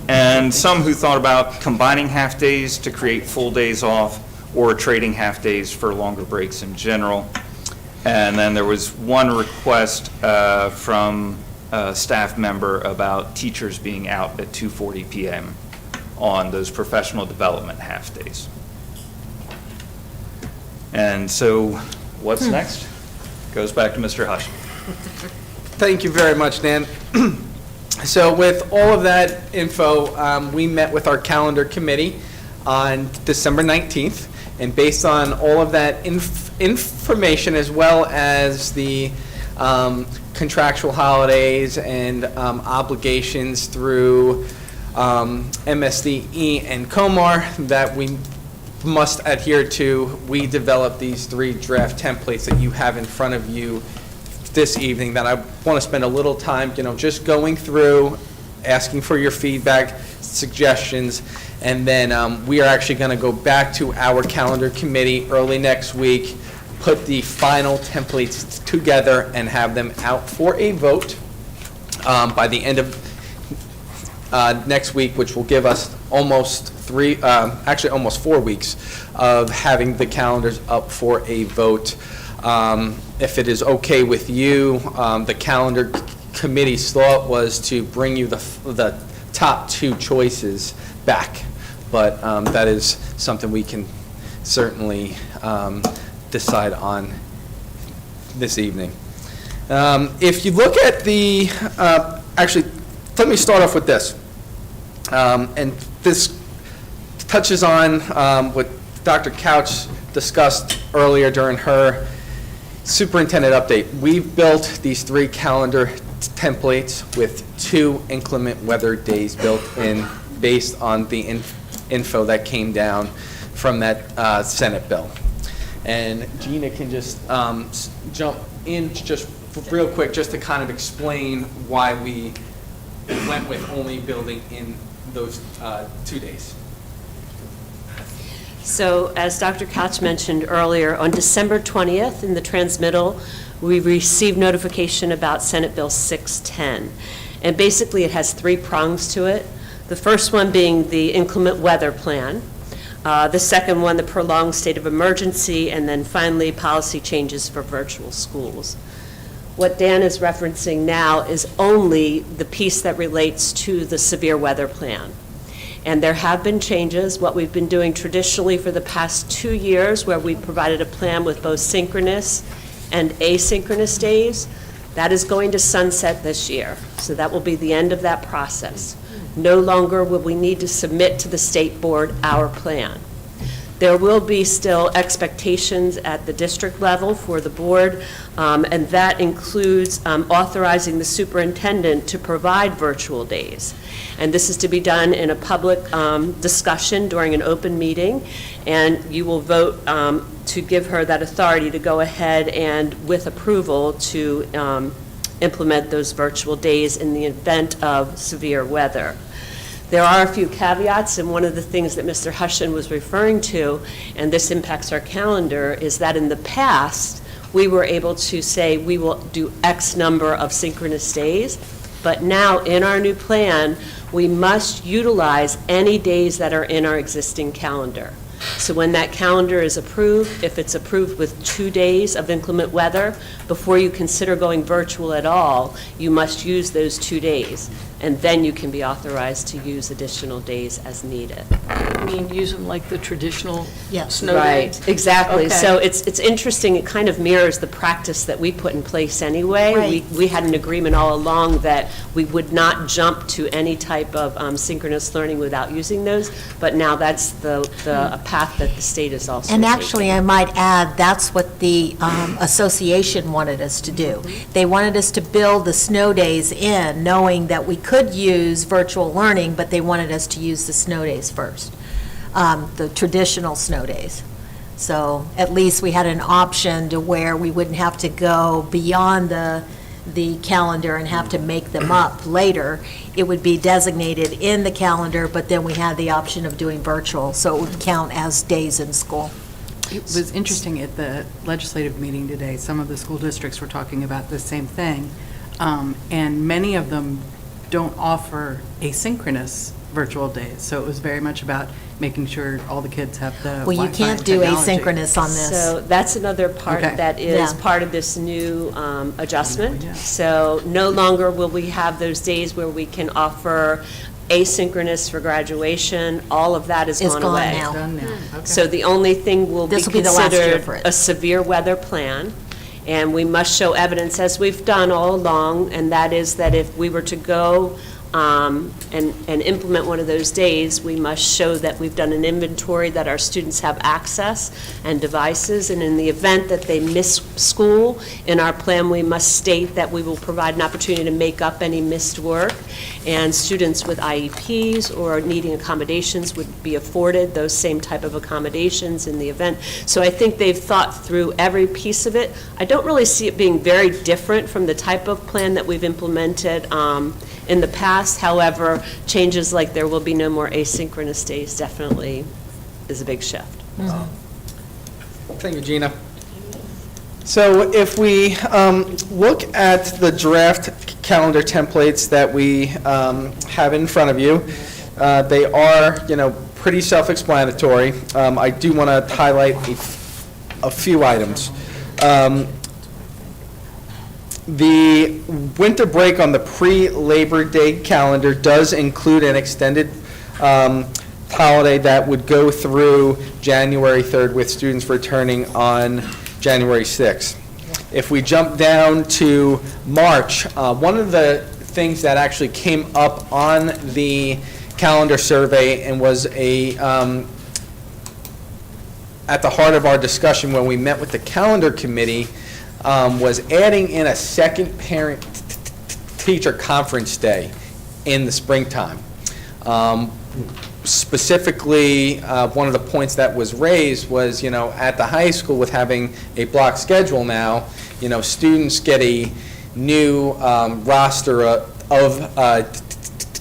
And some who thought about combining half days to create full days off or trading half days for longer breaks in general. And then there was one request from a staff member about teachers being out at 2:40 p.m. on those professional development half days. And so what's next? Goes back to Mr. Hush. Thank you very much, Dan. So with all of that info, we met with our calendar committee on December 19th, and based on all of that information, as well as the contractual holidays and obligations through MSDE and COMAR that we must adhere to, we developed these 3 draft templates that you have in front of you this evening that I want to spend a little time, just going through, asking for your feedback, suggestions, and then we are actually going to go back to our calendar committee early next week, put the final templates together, and have them out for a vote by the end of next week, which will give us almost 4 weeks of having the calendars up for a vote. If it is okay with you, the calendar committee's thought was to bring you the top 2 choices back, but that is something we can certainly decide on this evening. If you look at the, actually, let me start off with this. And this touches on what Dr. Couch discussed earlier during her superintendent update. We've built these 3 calendar templates with 2 inclement weather days built in based on the info that came down from that Senate bill. And Gina can just jump in just real quick just to kind of explain why we went with only building in those 2 days. So as Dr. Couch mentioned earlier, on December 20th in the transmittal, we received notification about Senate Bill 610. And basically it has 3 prongs to it. The first one being the inclement weather plan. The second one, the prolonged state of emergency, and then finally policy changes for virtual schools. What Dan is referencing now is only the piece that relates to the severe weather plan. And there have been changes. What we've been doing traditionally for the past 2 years, where we provided a plan with both synchronous and asynchronous days, that is going to sunset this year. So that will be the end of that process. No longer will we need to submit to the state board our plan. There will be still expectations at the district level for the board, and that includes authorizing the superintendent to provide virtual days. And this is to be done in a public discussion during an open meeting, and you will vote to give her that authority to go ahead and, with approval, to implement those virtual days in the event of severe weather. There are a few caveats, and one of the things that Mr. Hushin was referring to, and this impacts our calendar, is that in the past, we were able to say we will do X number of synchronous days, but now in our new plan, we must utilize any days that are in our existing calendar. So when that calendar is approved, if it's approved with 2 days of inclement weather, before you consider going virtual at all, you must use those 2 days, and then you can be authorized to use additional days as needed. I mean, use them like the traditional Yes. snow day? Right, exactly. Okay. So it's interesting, it kind of mirrors the practice that we put in place anyway. Right. We had an agreement all along that we would not jump to any type of synchronous learning without using those, but now that's the path that the state is also And taking. actually, I might add, that's what the association wanted us to do. They wanted us to build the snow days in, knowing that we could use virtual learning, but they wanted us to use the snow days first, the traditional snow days. So at least we had an option to where we wouldn't have to go beyond the calendar and have to make them up later. It would be designated in the calendar, but then we had the option of doing virtual, so it would count as days in school. It was interesting at the legislative meeting today, some of the school districts were talking about the same thing, and many of them don't offer asynchronous virtual days. So it was very much about making sure all the kids have the Well, you Wi-Fi can't do technology. asynchronous on this. So that's another part Okay. that is Yeah. part of this new adjustment. Yeah. So no longer will we have those days where we can offer asynchronous for graduation. All of that is It's gone gone away. now. Done now, okay. So the only thing will be This will be the last year considered for it. a severe weather plan, and we must show evidence, as we've done all along, and that is that if we were to go and implement one of those days, we must show that we've done an inventory, that our students have access and devices, and in the event that they miss school, in our plan, we must state that we will provide an opportunity to make up any missed work, and students with IEPs or needing accommodations would be afforded those same type of accommodations in the event. So I think they've thought through every piece of it. I don't really see it being very different from the type of plan that we've implemented in the past. However, changes like there will be no more asynchronous days definitely is a big shift. Thank you, Gina. So if we look at the draft calendar templates that we have in front of you, they are, pretty self-explanatory. I do want to highlight a few items. The winter break on the pre-Labor Day calendar does include an extended holiday that would go through January 3rd with students returning on January 6th. If we jump down to March, one of the things that actually came up on the calendar survey and was at the heart of our discussion when we met with the calendar committee was adding in a second parent-teacher conference day in the springtime. Specifically, one of the points that was raised was, at the high school with having a block schedule now, students get a new roster of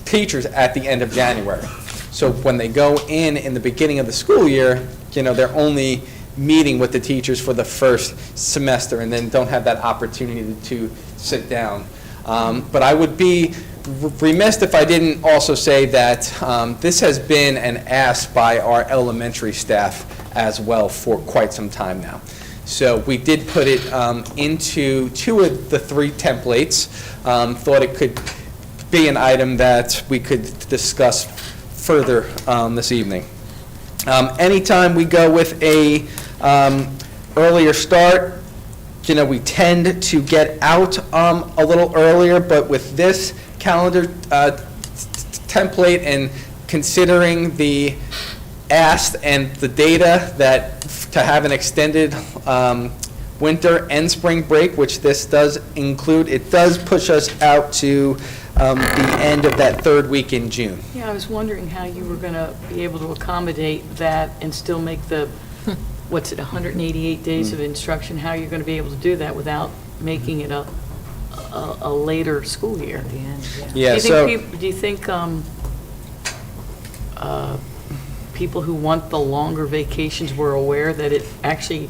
teachers at the end of January. So when they go in the beginning of the school year, they're only meeting with the teachers for the first semester and then don't have that opportunity to sit down. But I would be remiss if I didn't also say that this has been an ask by our elementary staff as well for quite some time now. So we did put it into 2 of the 3 templates. Thought it could be an item that we could discuss further this evening. Anytime we go with a earlier start, we tend to get out a little earlier, but with this calendar template and considering the asked, and the data that, to have an extended winter and spring break, which this does include, it does push us out to the end of that third week in June. Yeah, I was wondering how you were going to be able to accommodate that and still make the, 188 days of instruction, how you're going to be able to do that without making it a later school year? Yeah, so. Do you think people who want the longer vacations were aware that it actually,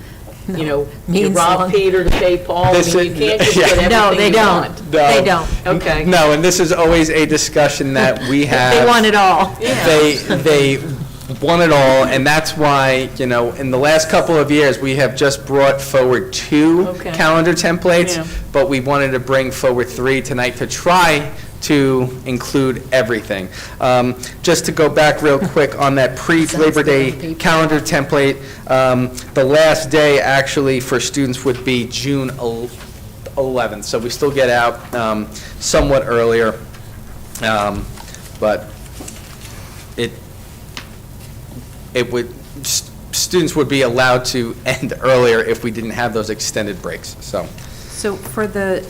you Means rob long. Peter to pay Paul? I This mean, you is- can't just yeah. get No, everything they you don't. want. They don't. Okay. No, and this is always a discussion that we have. They want it all. They want it all, and that's why, in the last couple of years, we have just brought forward 2 Okay. calendar templates, Yeah. but we wanted to bring forward 3 tonight to try to include everything. Just to go back real quick on that pre-Labor Day calendar template, the last day actually for students would be June 11th, so we still get out somewhat earlier, but it would, students would be allowed to end earlier if we didn't have those extended breaks, so, So for the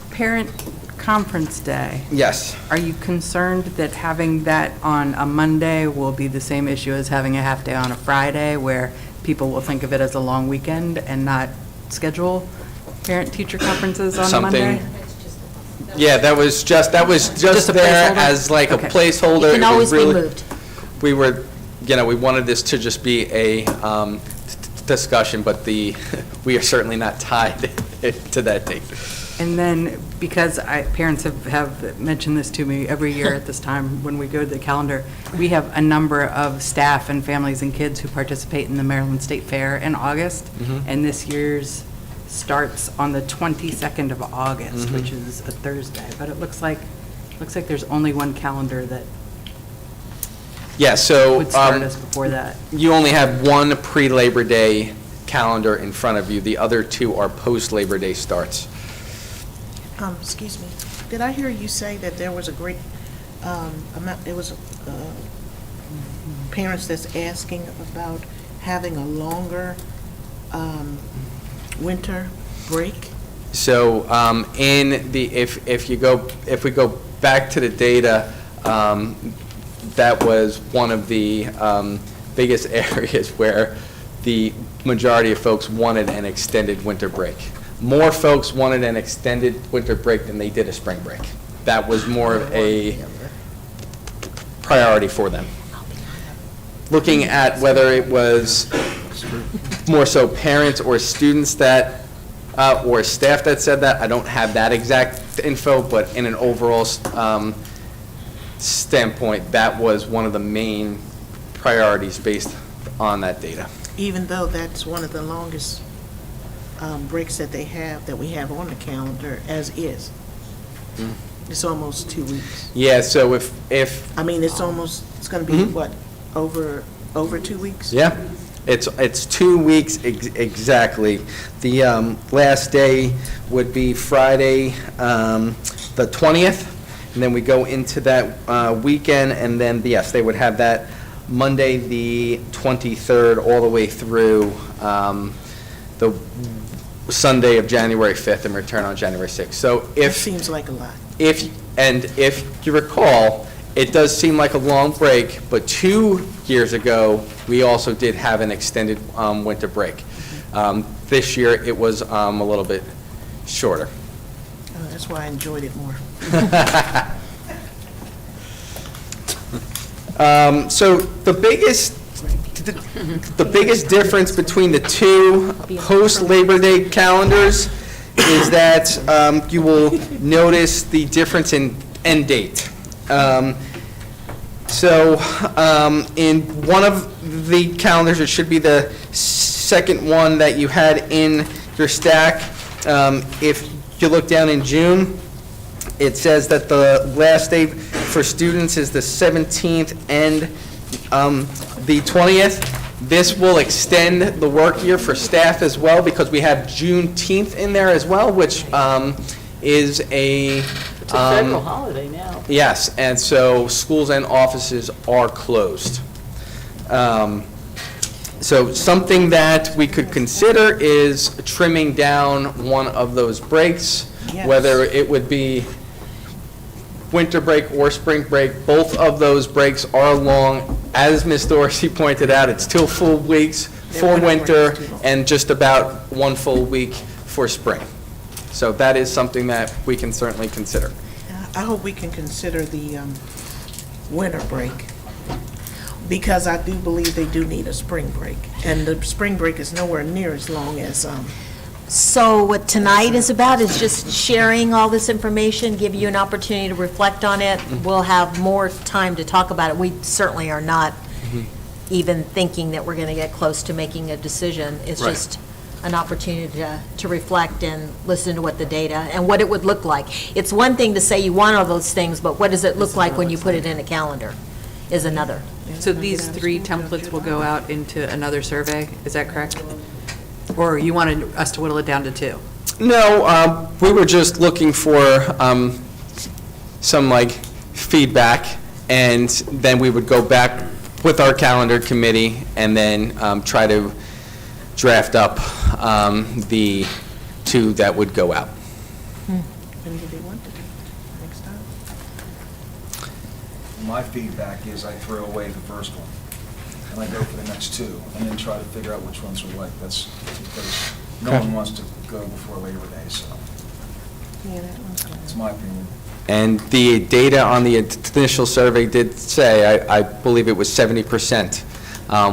parent conference day, yes. are you concerned that having that on a Monday will be the same issue as having a half day on a Friday, where people will think of it as a long weekend and not schedule parent-teacher conferences on a Monday? Yeah, that was just Just a there placeholder? as like a Okay. placeholder. It can was always be really- moved. We were, we wanted this to just be a discussion, but we are certainly not tied to that date. And then, because parents have mentioned this to me every year at this time when we go to the calendar, we have a number of staff and families and kids who participate in the Maryland State Fair in August, and this year's starts on the 22nd of August, which is a Thursday, but it looks like there's only one calendar that Yeah, so would start us before that. you only have one pre-Labor Day calendar in front of you. The other 2 are post-Labor Day starts. Excuse me, did I hear you say that there was a great amount, it was parents that's asking about having a longer winter break? So if we go back to the data, that was one of the biggest areas where the majority of folks wanted an extended winter break. More folks wanted an extended winter break than they did a spring break. That was more of a priority for them. Looking at whether it was more so parents or students that, or staff that said that, I don't have that exact info, but in an overall standpoint, that was one of the main priorities based on that data. Even though that's one of the longest breaks that we have on the calendar as is. It's almost 2 weeks. Yeah, so if I mean, it's going to be, what, over 2 weeks? yeah, it's 2 weeks exactly. The last day would be Friday, the 20th, and then we go into that weekend, and then, yes, they would have that Monday, the 23rd, all the way through the Sunday of January 5th, and return on January 6th. So It if seems like a lot. If you recall, it does seem like a long break, but 2 years ago, we also did have an extended winter break. This year, it was a little bit shorter. That's why I enjoyed it more. So the biggest difference between the 2 post-Labor Day calendars is that you will notice the difference in end date. So in one of the calendars, it should be the second one that you had in your stack. If you look down in June, it says that the last day for students is the 17th and the 20th. This will extend the work year for staff as well, because we have Juneteenth in there as well, which is a... It's a federal holiday now. Yes, and so schools and offices are closed. So something that we could consider is trimming down one of those breaks, Yes. whether it would be winter break or spring break. Both of those breaks are long. As Ms. Dorsey pointed out, it's 2 full weeks for winter winter break is too long. and just about 1 full week for spring. So that is something that we can certainly consider. I hope we can consider the winter break, because I do believe they do need a spring break. And the spring break is nowhere near as long as, So what tonight is about is just sharing all this information, give you an opportunity to reflect on it. We'll have more time to talk about it. We certainly are not even thinking that we're going to get close to making a decision. It's Right. just an opportunity to reflect and listen to what the data and what it would look like. It's one thing to say you want all those things, but what does it look like when you put it in a calendar is another. So these 3 templates will go out into another survey, is that correct? Or you wanted us to whittle it down to 2? No, we were just looking for some like feedback, and then we would go back with our calendar committee and then try to draft up the 2 that would go out. when do they want to do next time? My feedback is I throw away the first one, and I go for the next 2, and then try to figure out which ones we like. That's because no one wants to go before Labor Day, so Yeah, that one's good. it's my opinion. And the data on the initial survey did say, I believe it was 70%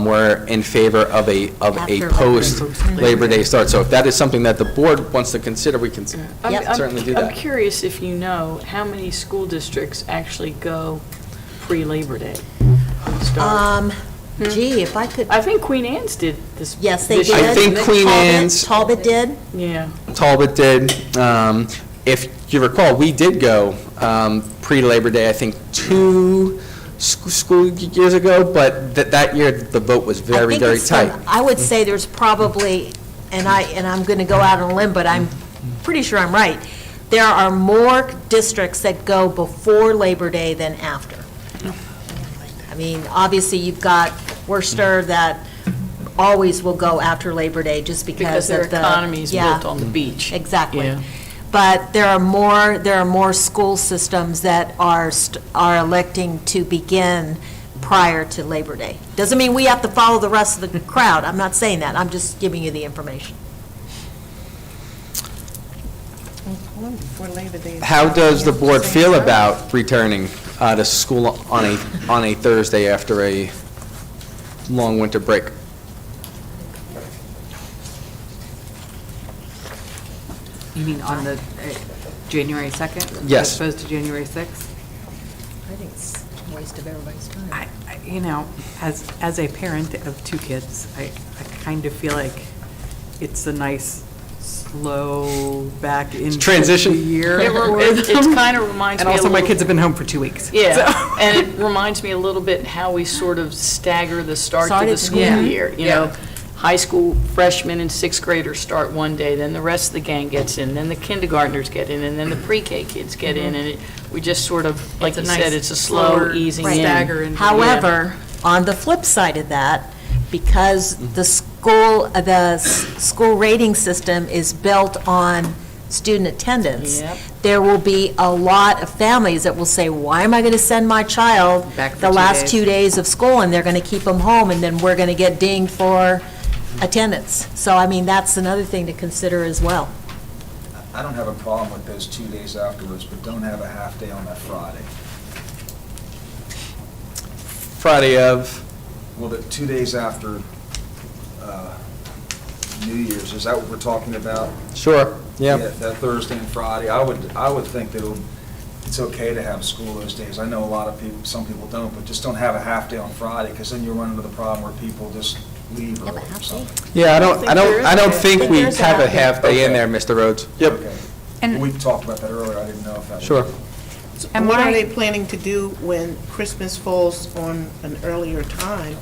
were in favor of a After post-Labor Day start. So if that is something that the board wants to consider, we can Yep. certainly do I'm that. curious if you know how many school districts actually go pre-Labor Day start. Gee, if I could, I think Queen Anne's did this. yes, they this did. year. I think Queen Anne's- Talbot did. Yeah. Talbot did. If you recall, we did go pre-Labor Day, I think 2 school years ago, but that year, the vote was I very, think very it's tight. I would say there's probably, and I'm going to go out on a limb, but I'm pretty sure I'm right. There are more districts that go before Labor Day than after. I mean, obviously, you've got Worcester that always will go after Labor Day just Because because their of the. economy is yeah, built on the beach. Exactly. Yeah. But there are more school systems that are electing to begin prior to Labor Day. Doesn't mean we have to follow the rest of the crowd. I'm not saying that. I'm just giving you the information. Before Labor Day. How does the board Same feel time. about returning to school on a Thursday after a long winter break? You mean on the January 2nd? Yes. As opposed to January 6th? I think it's a waste of everybody's time. You know, as a parent of 2 kids, I kind of feel like it's a nice, slow back into Transition. the year. It kind of reminds me And a also, my little- kids have been home for 2 weeks. Yeah, and it reminds me a little bit how we sort of stagger the start to the school Yeah. year. You know, high school freshmen and 6th graders start one day, then the rest of the gang gets in, then the kindergartners get in, and then the pre-K kids get in, and we just sort of, like It's a you nice said, it's a slow slower easing Right. in. stagger into- However, on the flip side of that, because the school rating system is built on student attendance, Yep. there will be a lot of families that will say, why am I going to send my child Back for the 2 last days. 2 days of school, and they're going to keep them home, and then we're going to get dinged for attendance. So, I mean, that's another thing to consider as well. I don't have a problem with those 2 days afterwards, but don't have a half day on that Friday. Friday of, Well, the 2 days after New Year's, is that what we're talking about? sure, yeah. That Thursday and Friday, I would think that it's okay to have school those days. I know a lot of people, some people don't, but just don't have a half day on Friday, because then you run into the problem where people just leave Yeah, early but or half day. something. Yeah, I don't think think we there's a have a half day. half day in Okay. there, Mr. Rhodes. Okay. And- We talked about that earlier, I didn't know if that was. Sure. And What when are I- they planning to do when Christmas falls on an earlier time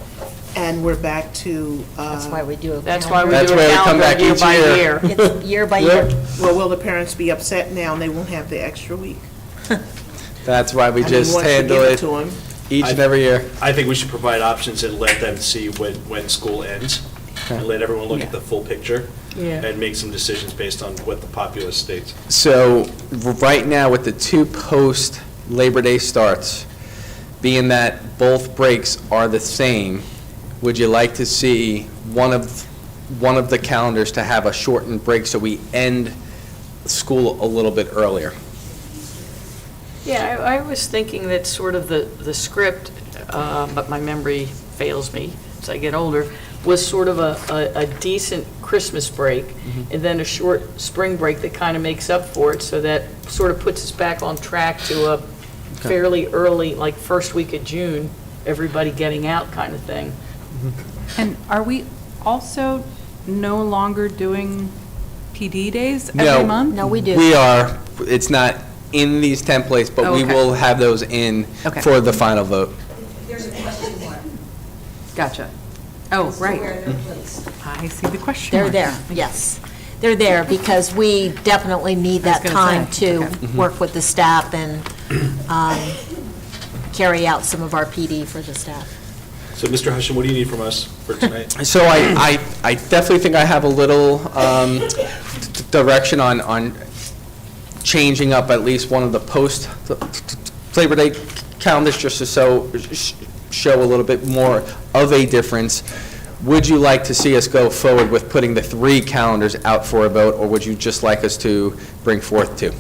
and we're back to? That's why we do a That's why we That's do a why we come calendar back year each by year. year. It's year by year. Well, will the parents be upset now and they won't have the extra week? That's why we I mean, just once you handle give it. to 'em. each and every year. I think we should provide options and let them see when school ends, and let everyone look at the full picture, and make some decisions based on what the populace states. So, right now, with the 2 post-Labor Day starts, being that both breaks are the same, would you like to see one of the calendars to have a shortened break so we end school a little bit earlier? Yeah, I was thinking that sort of the script, but my memory fails me as I get older, was sort of a decent Christmas break, and then a short spring break that kind of makes up for it, so that sort of puts us back on track to a fairly early, like first week of June, everybody getting out kind of thing. And are we also no longer doing PD days No. every month? No, we do. We are, it's not in these templates, but we Okay. will have those in Okay. for the final vote. Gotcha. Oh, right. I see the question They're mark. there, yes. They're there because we definitely need I was that gonna time say, to okay. work with the staff and carry out some of our PD for the staff. So, Mr. Hushin, what do you need from us for tonight? So I definitely think I have a little direction on changing up at least one of the post-Labor Day calendars, just to show a little bit more of a difference. Would you like to see us go forward with putting the 3 calendars out for a vote, or would you just like us to bring forth 2?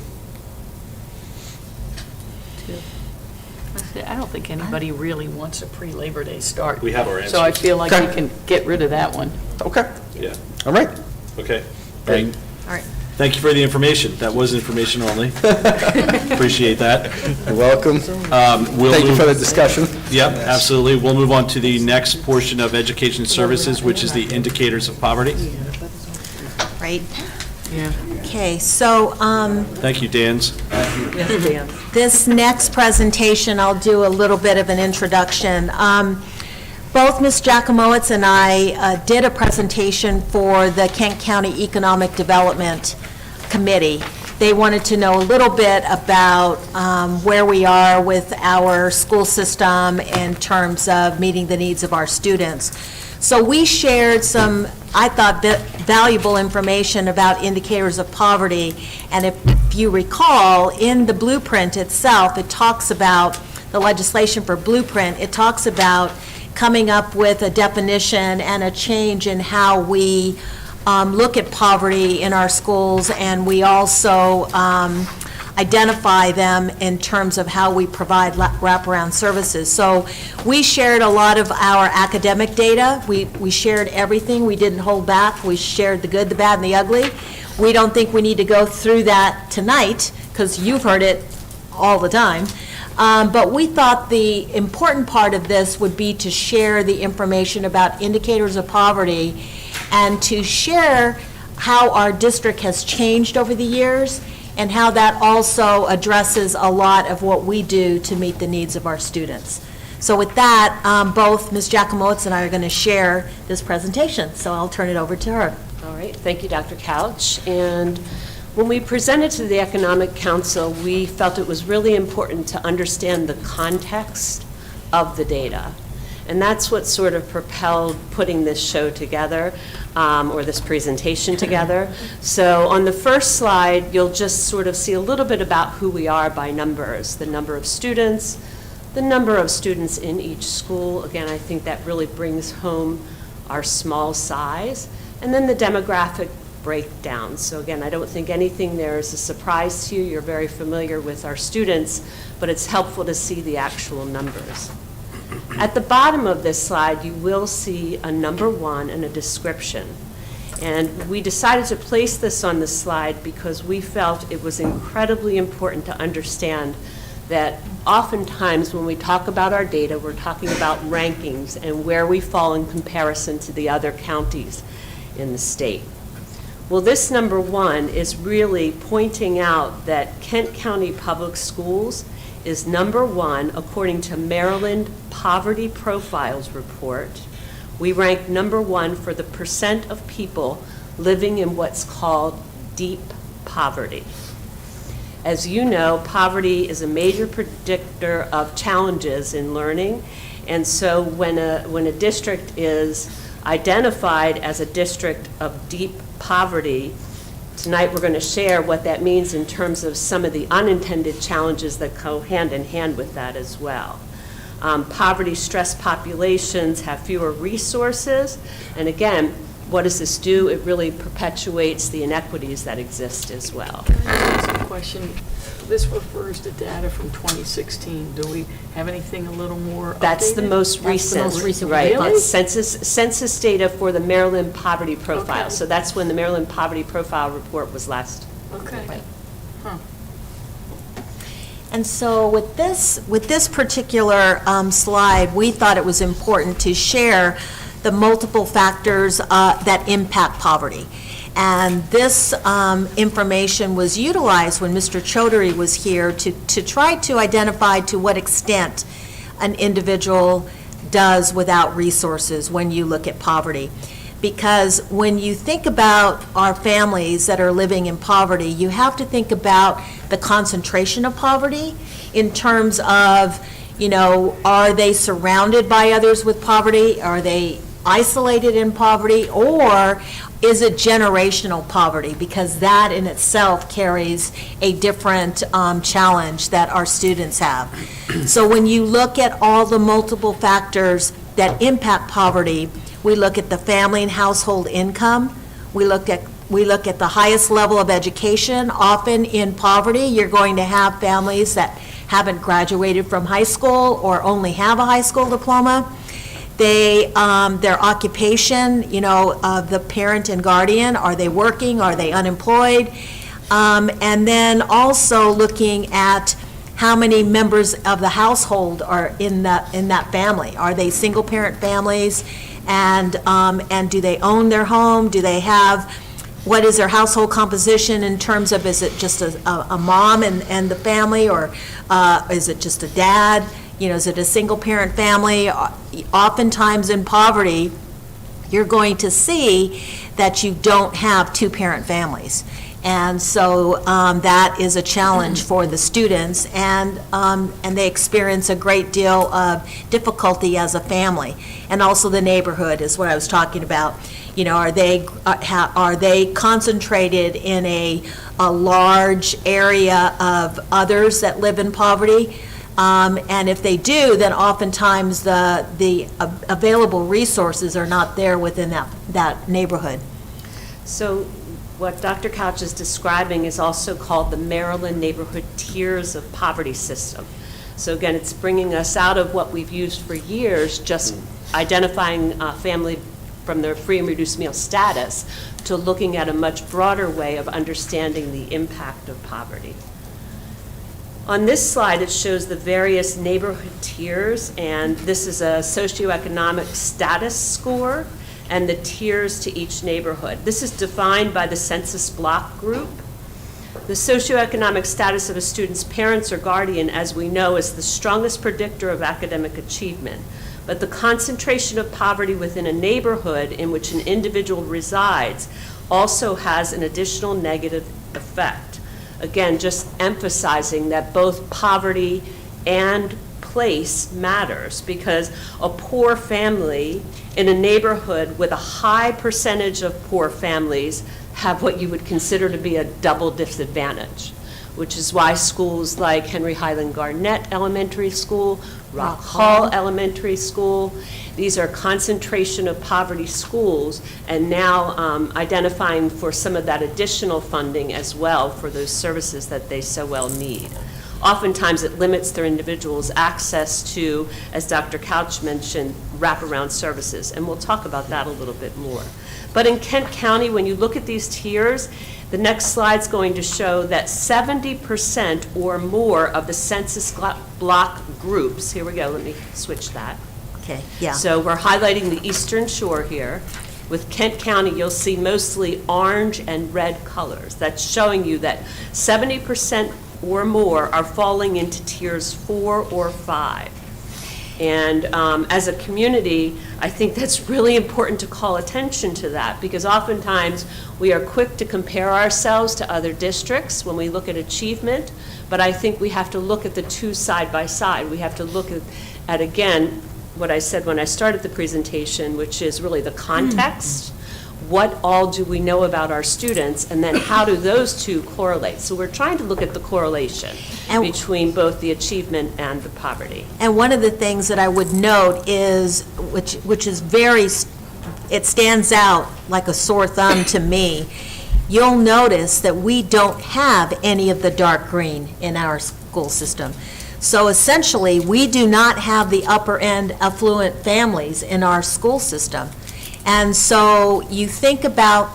I don't think anybody really wants a pre-Labor Day start. We have our So I answers. feel like Okay. we can get rid of that one. Okay, Yeah, all right. okay. Thank- All right. Thank you for the information. That was information only. Appreciate that. You're welcome. We'll Thank you move- for the discussion. Yep, absolutely. We'll move on to the next portion of education services, which is the indicators of poverty. Right? Yeah. Okay, so Thank you, Dans. this next presentation, I'll do a little bit of an introduction. Both Ms. Jacomowitz and I did a presentation for the Kent County Economic Development Committee. They wanted to know a little bit about where we are with our school system in terms of meeting the needs of our students. So we shared some, I thought, valuable information about indicators of poverty. And if you recall, in the blueprint itself, it talks about, the legislation for blueprint, it talks about coming up with a definition and a change in how we look at poverty in our schools, and we also identify them in terms of how we provide wraparound services. So we shared a lot of our academic data. We shared everything. We didn't hold back. We shared the good, the bad, and the ugly. We don't think we need to go through that tonight, because you've heard it all the time. But we thought the important part of this would be to share the information about indicators of poverty and to share how our district has changed over the years and how that also addresses a lot of what we do to meet the needs of our students. So with that, both Ms. Jacomowitz and I are going to share this presentation, so I'll turn it over to her. All right, thank you, Dr. Couch. And when we presented to the Economic Council, we felt it was really important to understand the context of the data. And that's what sort of propelled putting this show together, or this presentation together. So on the first slide, you'll just sort of see a little bit about who we are by numbers, the number of students in each school. Again, I think that really brings home our small size. And then the demographic breakdown. So again, I don't think anything there is a surprise to you. You're very familiar with our students, but it's helpful to see the actual numbers. At the bottom of this slide, you will see a number 1 and a description. And we decided to place this on the slide because we felt it was incredibly important to understand that oftentimes when we talk about our data, we're talking about rankings and where we fall in comparison to the other counties in the state. Well, this number 1 is really pointing out that Kent County Public Schools is number 1 according to Maryland Poverty Profiles Report. We rank number 1 for the percent of people living in what's called deep poverty. As you know, poverty is a major predictor of challenges in learning, and so when a district is identified as a district of deep poverty, tonight we're going to share what that means in terms of some of the unintended challenges that go hand in hand with that as well. Poverty-stressed populations have fewer resources, and again, what does this do? It really perpetuates the inequities that exist as well. Can I ask a question? This refers to data from 2016. Do we have anything a little more updated? That's the most That's the recent. most recent Right, Really? it's census data for the Maryland Poverty Profile. Okay. So that's when the Maryland Poverty Profile report was last. Okay. Huh. And so with this particular slide, we thought it was important to share the multiple factors that impact poverty. And this information was utilized when Mr. Chaudhary was here to try to identify to what extent an individual does without resources when you look at poverty. Because when you think about our families that are living in poverty, you have to think about the concentration of poverty in terms of, you know, are they surrounded by others with poverty? Are they isolated in poverty? Or is it generational poverty? Because that in itself carries a different challenge that our students have. So when you look at all the multiple factors that impact poverty, we look at the family and household income. We look at the highest level of education. Often in poverty, you're going to have families that haven't graduated from high school or only have a high school diploma. Their occupation, you know, the parent and guardian, are they working, are they unemployed? And then also looking at how many members of the household are in that family. Are they single-parent families? And do they own their home? Do they have, what is their household composition in terms of, is it just a mom and the family, or is it just a dad? You know, is it a single-parent family? Oftentimes in poverty, you're going to see that you don't have two-parent families. And so that is a challenge for the students, and they experience a great deal of difficulty as a family. And also the neighborhood is what I was talking about. You know, are they concentrated in a large area of others that live in poverty? And if they do, then oftentimes the available resources are not there within that neighborhood. So what Dr. Couch is describing is also called the Maryland Neighborhood Tiers of Poverty System. So again, it's bringing us out of what we've used for years, just identifying family from their free and reduced meal status, to looking at a much broader way of understanding the impact of poverty. On this slide, it shows the various neighborhood tiers, and this is a socioeconomic status score and the tiers to each neighborhood. This is defined by the census block group. The socioeconomic status of a student's parents or guardian, as we know, is the strongest predictor of academic achievement. But the concentration of poverty within a neighborhood in which an individual resides also has an additional negative effect. Again, just emphasizing that both poverty and place matters, because a poor family in a neighborhood with a high percentage of poor families have what you would consider to be a double disadvantage, which is why schools like Henry Highland Garnett Elementary School, Rock Hall Elementary School, these are concentration of poverty schools, and now identifying for some of that additional funding as well for those services that they so well need. Oftentimes, it limits their individuals' access to, as Dr. Couch mentioned, wraparound services, and we'll talk about that a little bit more. But in Kent County, when you look at these tiers, the next slide's going to show that 70% or more of the census block groups, here we go, let me switch that. Okay, yeah. So we're highlighting the Eastern Shore here. With Kent County, you'll see mostly orange and red colors. That's showing you that 70% or more are falling into tiers 4 or 5. And as a community, I think that's really important to call attention to that, because oftentimes we are quick to compare ourselves to other districts when we look at achievement, but I think we have to look at the two side by side. We have to look at again, what I said when I started the presentation, which is really the context. What all do we know about our students, and then how do those two correlate? So we're trying to look at the correlation between both the achievement and the poverty. And one of the things that I would note is, which is very, it stands out like a sore thumb to me, you'll notice that we don't have any of the dark green in our school system. So essentially, we do not have the upper end affluent families in our school system. And so you think about,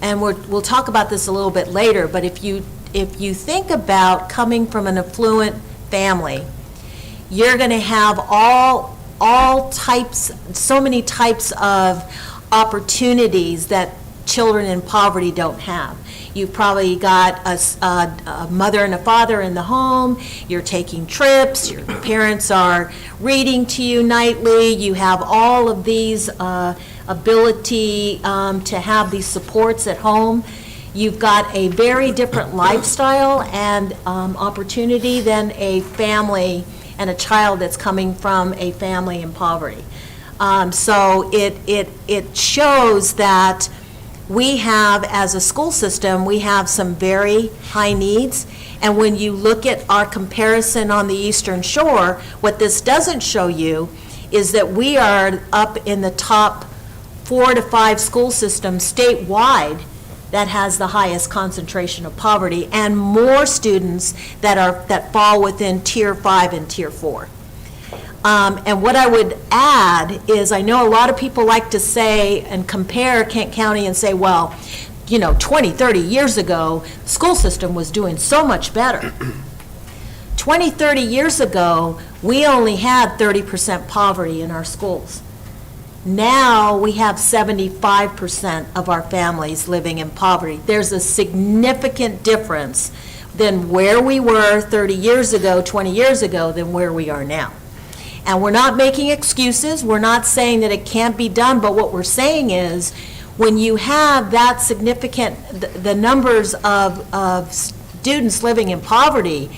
and we'll talk about this a little bit later, but if you think about coming from an affluent family, you're going to have all types, so many types of opportunities that children in poverty don't have. You've probably got a mother and a father in the home, you're taking trips, your parents are reading to you nightly, you have all of these ability to have these supports at home. You've got a very different lifestyle and opportunity than a family and a child that's coming from a family in poverty. So it shows that we have, as a school system, we have some very high needs. And when you look at our comparison on the Eastern Shore, what this doesn't show you is that we are up in the top 4 to 5 school systems statewide that has the highest concentration of poverty, and more students that fall within Tier 5 and Tier 4. And what I would add is, I know a lot of people like to say and compare Kent County and say, well, 20, 30 years ago, the school system was doing so much better. 20, 30 years ago, we only had 30% poverty in our schools. Now we have 75% of our families living in poverty. There's a significant difference than where we were 30 years ago, 20 years ago, than where we are now. And we're not making excuses. We're not saying that it can't be done, but what we're saying is, when you have that significant, the numbers of students living in poverty,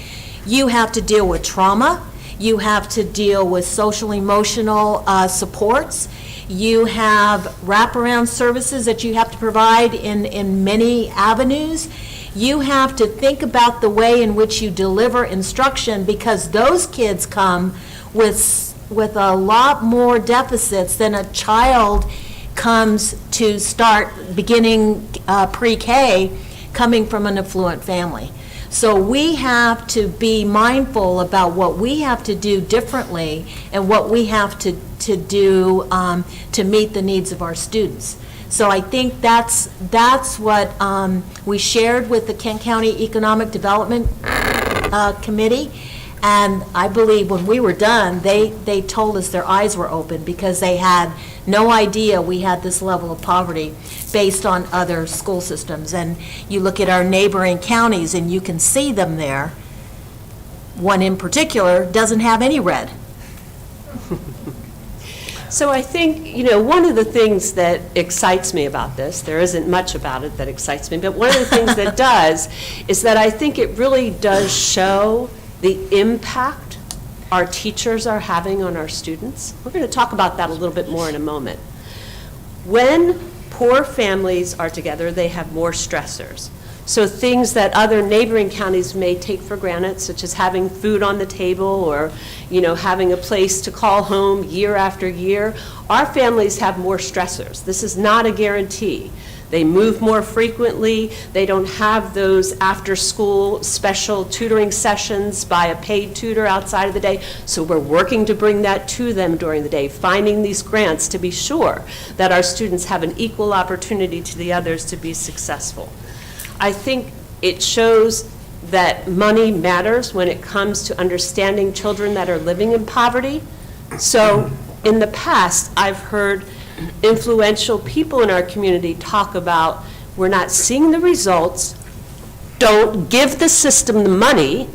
you have to deal with trauma, you have to deal with social emotional supports, you have wraparound services that you have to provide in many avenues. You have to think about the way in which you deliver instruction, because those kids come with a lot more deficits than a child comes to start beginning pre-K coming from an affluent family. So we have to be mindful about what we have to do differently and what we have to do to meet the needs of our students. So I think that's what we shared with the Kent County Economic Development Committee. And I believe when we were done, they told us their eyes were open, because they had no idea we had this level of poverty based on other school systems. And you look at our neighboring counties and you can see them there. One in particular doesn't have any red. So I think, one of the things that excites me about this, there isn't much about it that excites me, but one of the things that does is that I think it really does show the impact our teachers are having on our students. We're going to talk about that a little bit more in a moment. When poor families are together, they have more stressors. So things that other neighboring counties may take for granted, such as having food on the table or, having a place to call home year after year, our families have more stressors. This is not a guarantee. They move more frequently. They don't have those after-school special tutoring sessions by a paid tutor outside of the day. So we're working to bring that to them during the day, finding these grants to be sure that our students have an equal opportunity to the others to be successful. I think it shows that money matters when it comes to understanding children that are living in poverty. So in the past, I've heard influential people in our community talk about, we're not seeing the results, don't give the system the money,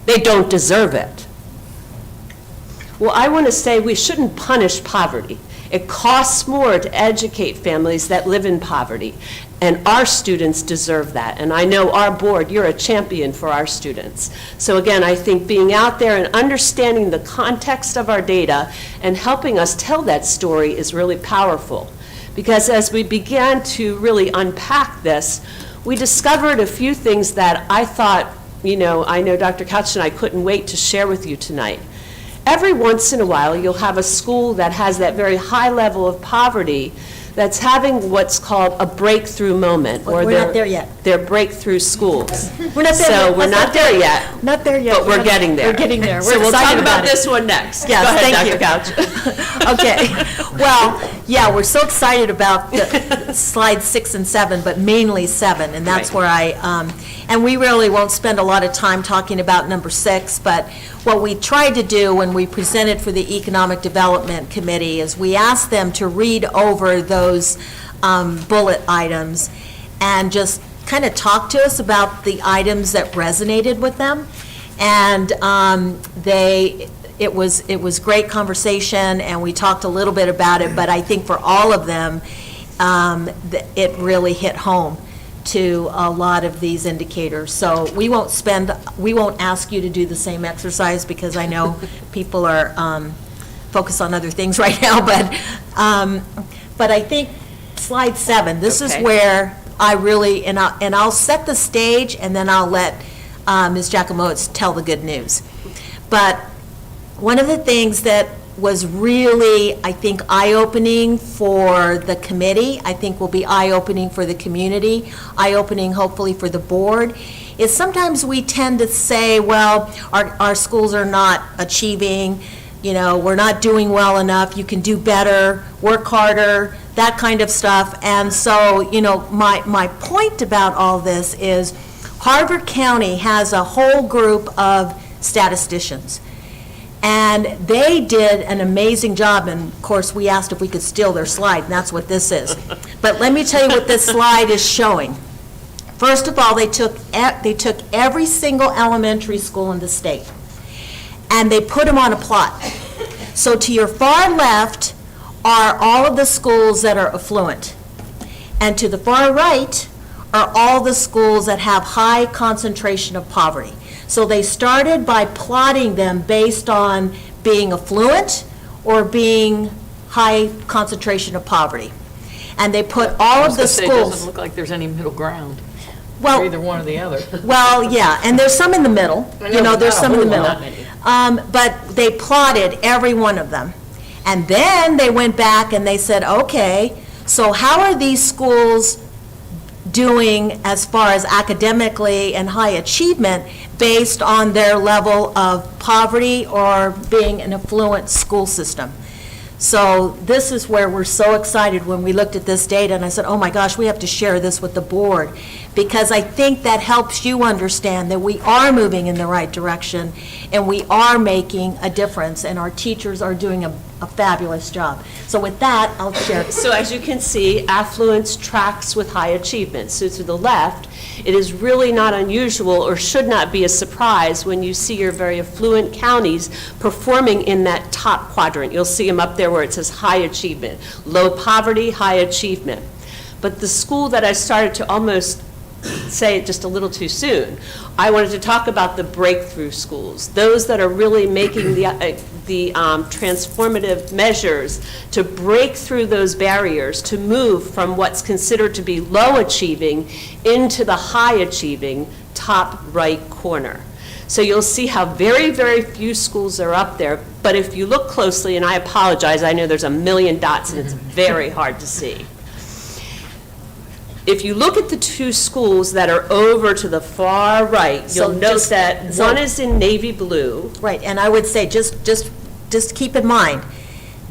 they don't deserve it. Well, I want to say we shouldn't punish poverty. It costs more to educate families that live in poverty, and our students deserve that. And I know our board, you're a champion for our students. So again, I think being out there and understanding the context of our data and helping us tell that story is really powerful. Because as we began to really unpack this, we discovered a few things that I thought, I know Dr. Couch and I couldn't wait to share with you tonight. Every once in a while, you'll have a school that has that very high level of poverty that's having what's called a breakthrough moment. We're not there yet. They're breakthrough schools. We're not there So yet. we're not there yet, Not there yet. but we're getting there. We're getting there. So We're we'll talk excited about about it. this one next. Yes, Go ahead, thank Dr. you. Couch. Okay, well, yeah, we're so excited about the slides 6 and 7, but mainly 7, and that's Right. where and we really won't spend a lot of time talking about number 6, but what we tried to do when we presented for the Economic Development Committee is we asked them to read over those bullet items and just kind of talk to us about the items that resonated with them. And it was great conversation, and we talked a little bit about it, but I think for all of them, it really hit home to a lot of these indicators. So we won't ask you to do the same exercise, because I know people are focused on other things right now, but I think slide 7, this is Okay. where I really, and I'll set the stage, and then I'll let Ms. Jacomowitz tell the good news. But one of the things that was really, I think, eye-opening for the committee, I think will be eye-opening for the community, eye-opening hopefully for the board, is sometimes we tend to say, well, our schools are not achieving, we're not doing well enough, you can do better, work harder, that kind of stuff. And so, my point about all this is Harford County has a whole group of statisticians. And they did an amazing job, and of course, we asked if we could steal their slide, and that's what this is. But let me tell you what this slide is showing. First of all, they took every single elementary school in the state, and they put them on a plot. So to your far left are all of the schools that are affluent, and to the far right are all the schools that have high concentration of poverty. So they started by plotting them based on being affluent or being high concentration of poverty. And they put all of the It doesn't schools, look like there's any middle ground. well, Either one or the other. well, yeah, and there's some in the middle, there's some in the middle. But they plotted every one of them. And then they went back and they said, okay, so how are these schools doing as far as academically and high achievement based on their level of poverty or being an affluent school system? So this is where we're so excited when we looked at this data, and I said, oh my gosh, we have to share this with the board, because I think that helps you understand that we are moving in the right direction, and we are making a difference, and our teachers are doing a fabulous job. So with that, I'll share. So as you can see, affluence tracks with high achievement. So to the left, it is really not unusual or should not be a surprise when you see your very affluent counties performing in that top quadrant. You'll see them up there where it says high achievement, low poverty, high achievement. But the school that I started to almost say it just a little too soon, I wanted to talk about the breakthrough schools, those that are really making the transformative measures to break through those barriers, to move from what's considered to be low achieving into the high achieving top right corner. So you'll see how very, very few schools are up there, but if you look closely, and I apologize, I know there's a million dots and it's very hard to see. If you look at the two schools that are over to the far right, you'll note that one is in navy blue. Right, and I would say, just keep in mind,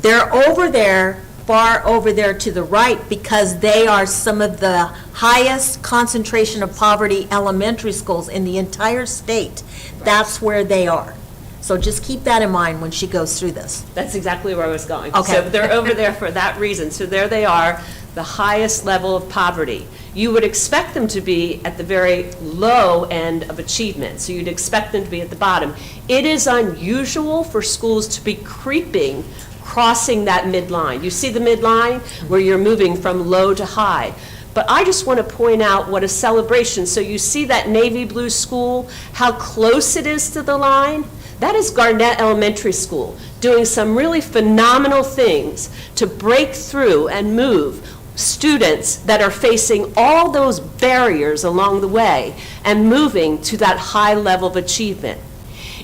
they're over there, far over there to the right, because they are some of the highest concentration of poverty elementary schools in the entire state. That's where they are. So just keep that in mind when she goes through this. That's exactly where I was going. Okay. So they're over there for that reason. So there they are, the highest level of poverty. You would expect them to be at the very low end of achievement, so you'd expect them to be at the bottom. It is unusual for schools to be creeping, crossing that midline. You see the midline where you're moving from low to high. But I just want to point out what a celebration. So you see that navy blue school, how close it is to the line? That is Garnett Elementary School, doing some really phenomenal things to break through and move students that are facing all those barriers along the way and moving to that high level of achievement.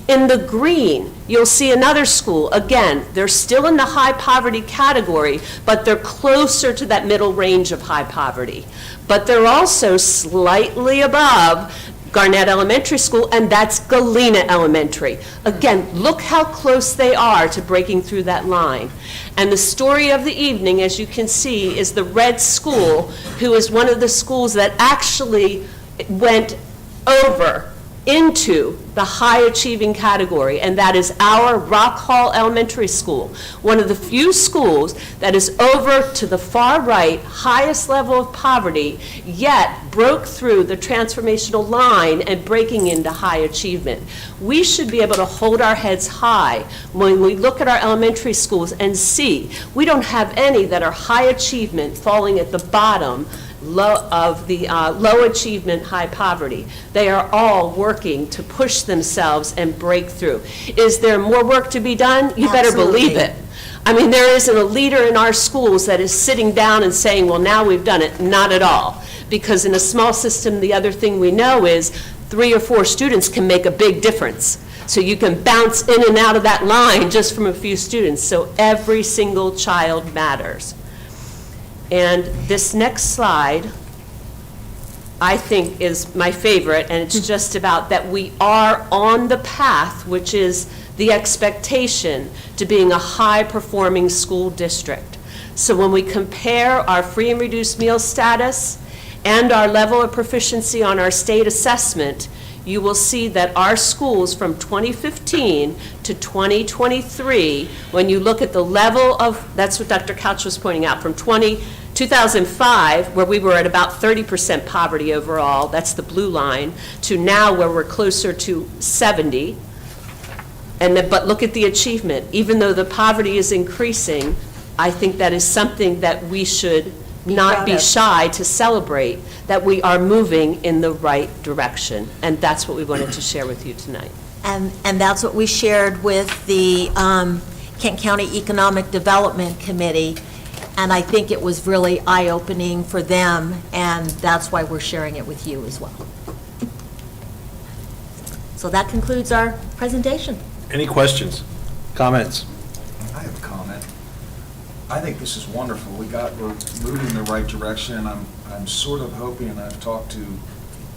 In the green, you'll see another school. Again, they're still in the high poverty category, but they're closer to that middle range of high poverty. But they're also slightly above Garnett Elementary School, and that's Galena Elementary. Again, look how close they are to breaking through that line. And the story of the evening, as you can see, is the red school, who is one of the schools that actually went over into the high achieving category, and that is our Rock Hall Elementary School, one of the few schools that is over to the far right, highest level of poverty, yet broke through the transformational line and breaking into high achievement. We should be able to hold our heads high when we look at our elementary schools and see we don't have any that are high achievement falling at the bottom of the low achievement, high poverty. They are all working to push themselves and break through. Is there more work to be done? You better believe Absolutely. it. I mean, there isn't a leader in our schools that is sitting down and saying, well, now we've done it. Not at all. Because in a small system, the other thing we know is 3 or 4 students can make a big difference. So you can bounce in and out of that line just from a few students. So every single child matters. And this next slide, I think, is my favorite, and it's just about that we are on the path, which is the expectation to being a high-performing school district. So when we compare our free and reduced meal status and our level of proficiency on our state assessment, you will see that our schools from 2015 to 2023, when you look at the level of, that's what Dr. Couch was pointing out, from 2005, where we were at about 30% poverty overall, that's the blue line, to now where we're closer to 70. But look at the achievement. Even though the poverty is increasing, I think that is something that we should not be shy to celebrate, that we are moving in the right direction. And that's what we wanted to share with you tonight. And that's what we shared with the Kent County Economic Development Committee, and I think it was really eye-opening for them, and that's why we're sharing it with you as well. So that concludes our presentation. Any questions, comments? I have a comment. I think this is wonderful. We're moving in the right direction, and I'm sort of hoping, and I've talked to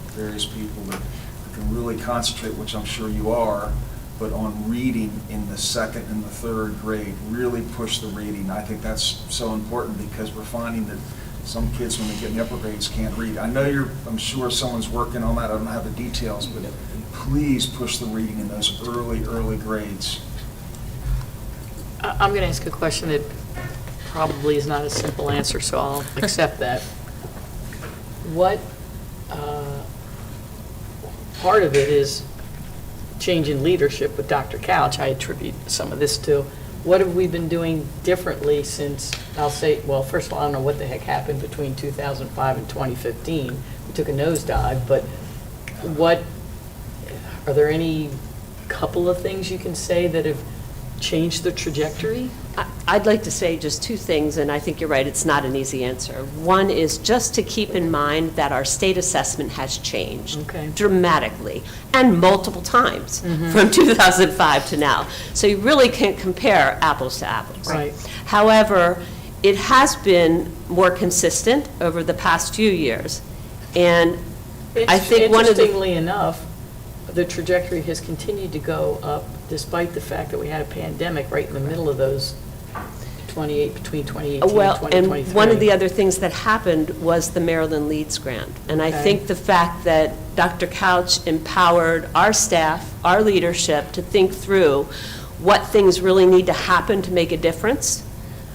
various people, that we can really concentrate, which I'm sure you are, but on reading in the 2nd and the 3rd grade, really push the reading. I think that's so important because we're finding that some kids, when they get in the upper grades, can't read. I'm sure someone's working on that. I don't have the details, but please push the reading in those early grades. I'm going to ask a question that probably is not a simple answer, so I'll accept that. What part of it is change in leadership with Dr. Couch? I attribute some of this to. What have we been doing differently since, I'll say, well, first of all, I don't know what the heck happened between 2005 and 2015. We took a nosedive, but are there any couple of things you can say that have changed the trajectory? I'd like to say just 2 things, and I think you're right, it's not an easy answer. One is just to keep in mind that our state assessment has changed dramatically and multiple times from 2005 to now. So you really can't compare apples to apples. Right. However, it has been more consistent over the past few years. And I think one of the... Interestingly enough, the trajectory has continued to go up despite the fact that we had a pandemic right in the middle of those between 2018 and 2023. And one of the other things that happened was the Maryland Leads Grant. And I think the fact that Dr. Couch empowered our staff, our leadership, to think through what things really need to happen to make a difference.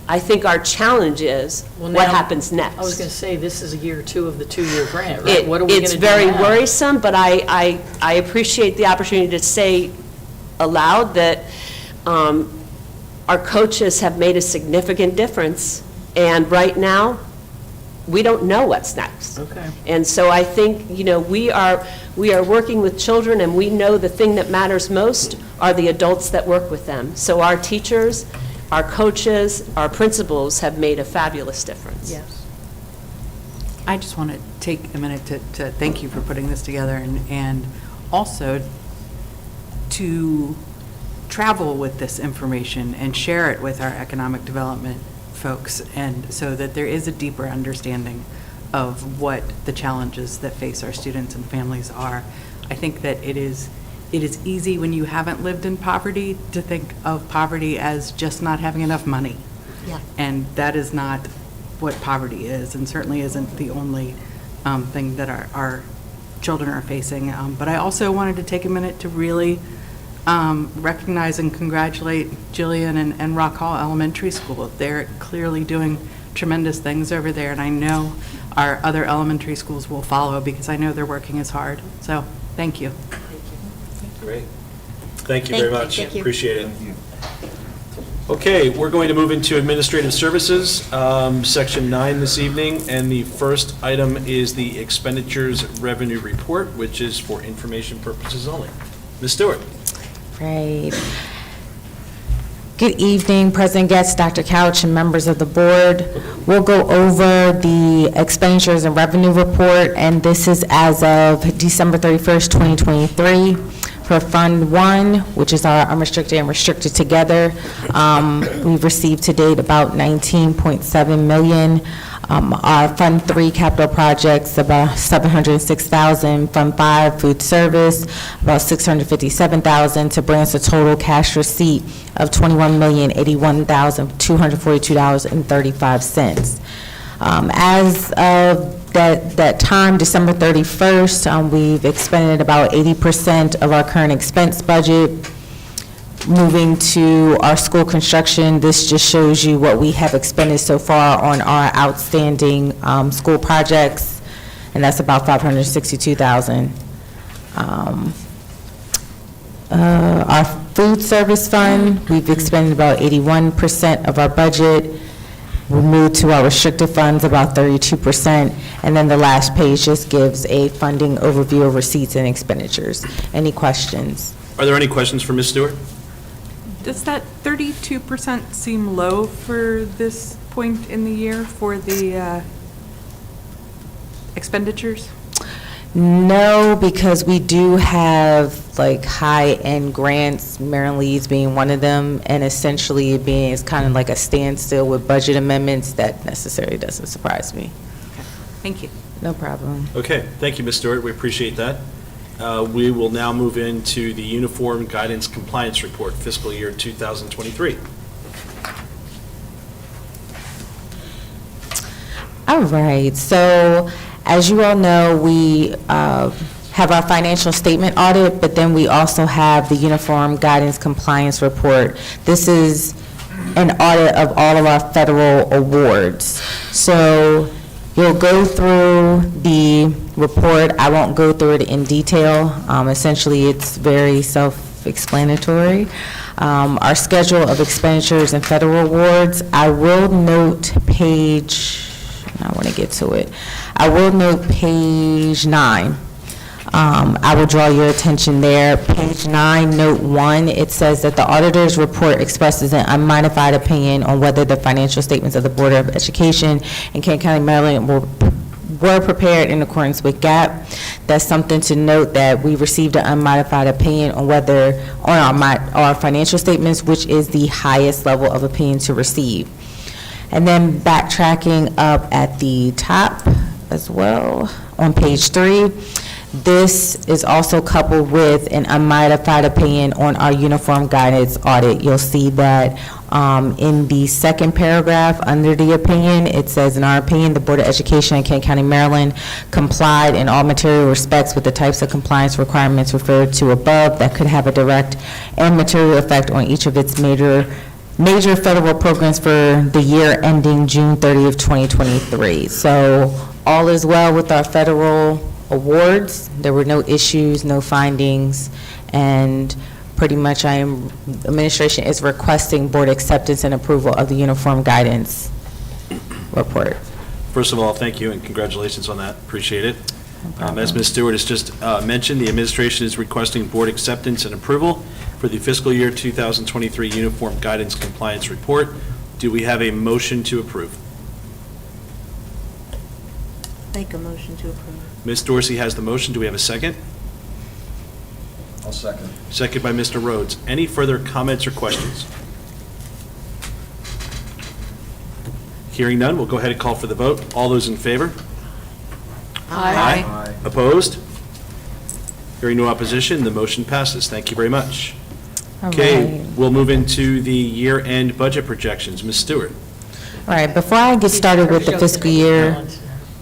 I think our challenge is, Well, what now- happens next? I was going to say, this is year 2 of the 2-year grant, right? What are we going to It's do very now? worrisome, but I appreciate the opportunity to say aloud that our coaches have made a significant difference, and right now, we don't know what's next. Okay. And so I think, we are working with children, and we know the thing that matters most are the adults that work with them. So our teachers, our coaches, our principals have made a fabulous difference. Yes. I just want to take a minute to thank you for putting this together and also to travel with this information and share it with our economic development folks, and so that there is a deeper understanding of what the challenges that face our students and families are. I think that it is easy when you haven't lived in poverty to think of poverty as just not having enough money. Yeah. And that is not what poverty is, and certainly isn't the only thing that our children are facing. But I also wanted to take a minute to really recognize and congratulate Jillian and Rock Hall Elementary School. They're clearly doing tremendous things over there, and I know our other elementary schools will follow because I know they're working as hard. So, thank you. Great. Thank you very much. Thank you. Appreciate it. Okay, we're going to move into administrative services, section 9 this evening, and the first item is the expenditures revenue report, which is for information purposes only. Ms. Stewart? Right. Good evening, President Getz, Dr. Couch, and members of the board. We'll go over the expenditures and revenue report, and this is as of December 31st, 2023. For Fund 1, which is our unrestricted and restricted together, we've received to date about $19.7 million. Our Fund 3 capital projects, about $706,000. Fund 5 food service, about $657,000, to bring us a total cash receipt of $21,081,242.35. As of that time, December 31st, we've expended about 80% of our current expense budget. Moving to our school construction, this just shows you what we have expended so far on our outstanding school projects, and that's about $562,000. Our food service fund, we've expended about 81% of our budget. We moved to our restricted funds, about 32%, and then the last page just gives a funding overview of receipts and expenditures. Any questions? Are there any questions for Ms. Stewart? Does that 32% seem low for this point in the year for the expenditures? No, because we do have like high-end grants, Maryland Leads being one of them, and essentially it being, it's kind of like a standstill with budget amendments. That necessarily doesn't surprise me. Thank you. No problem. Okay, thank you, Ms. Stewart. We appreciate that. We will now move into the Uniform Guidance Compliance Report, fiscal year 2023. All right, so as you all know, we have our financial statement audit, but then we also have the Uniform Guidance Compliance Report. This is an audit of all of our federal awards. So you'll go through the report. I won't go through it in detail. Essentially, it's very self-explanatory. Our schedule of expenditures and federal awards, I will note page, I want to get to it. I will note page 9. I will draw your attention there. Page 9, note 1, it says that the auditor's report expresses an unmodified opinion on whether the financial statements of the Board of Education in Kent County, Maryland were prepared in accordance with GAAP. That's something to note, that we received an unmodified opinion on whether, on our financial statements, which is the highest level of opinion to receive. And then backtracking up at the top as well, on page 3, this is also coupled with an unmodified opinion on our uniform guidance audit. You'll see that in the second paragraph under the opinion, it says, in our opinion, the Board of Education in Kent County, Maryland complied in all material respects with the types of compliance requirements referred to above that could have a direct and material effect on each of its major major federal programs for the year ending June 30th, 2023. So all is well with our federal awards. There were no issues, no findings, and pretty much administration is requesting board acceptance and approval of the uniform guidance report. First of all, thank you and congratulations on that. Appreciate it. As Ms. Stewart has just mentioned, the administration is requesting board acceptance and approval for the fiscal year 2023 Uniform Guidance Compliance Report. Do we have a motion to approve? Make a motion to approve. Ms. Dorsey has the motion. Do we have a second? I'll second. Second by Mr. Rhodes. Any further comments or questions? Hearing none, we'll go ahead and call for the vote. All those in favor? Aye. Opposed? Hearing no opposition, the motion passes. Thank you very much. All Okay, right. we'll move into the year-end budget projections. Ms. Stewart? All right, before I get started with the fiscal year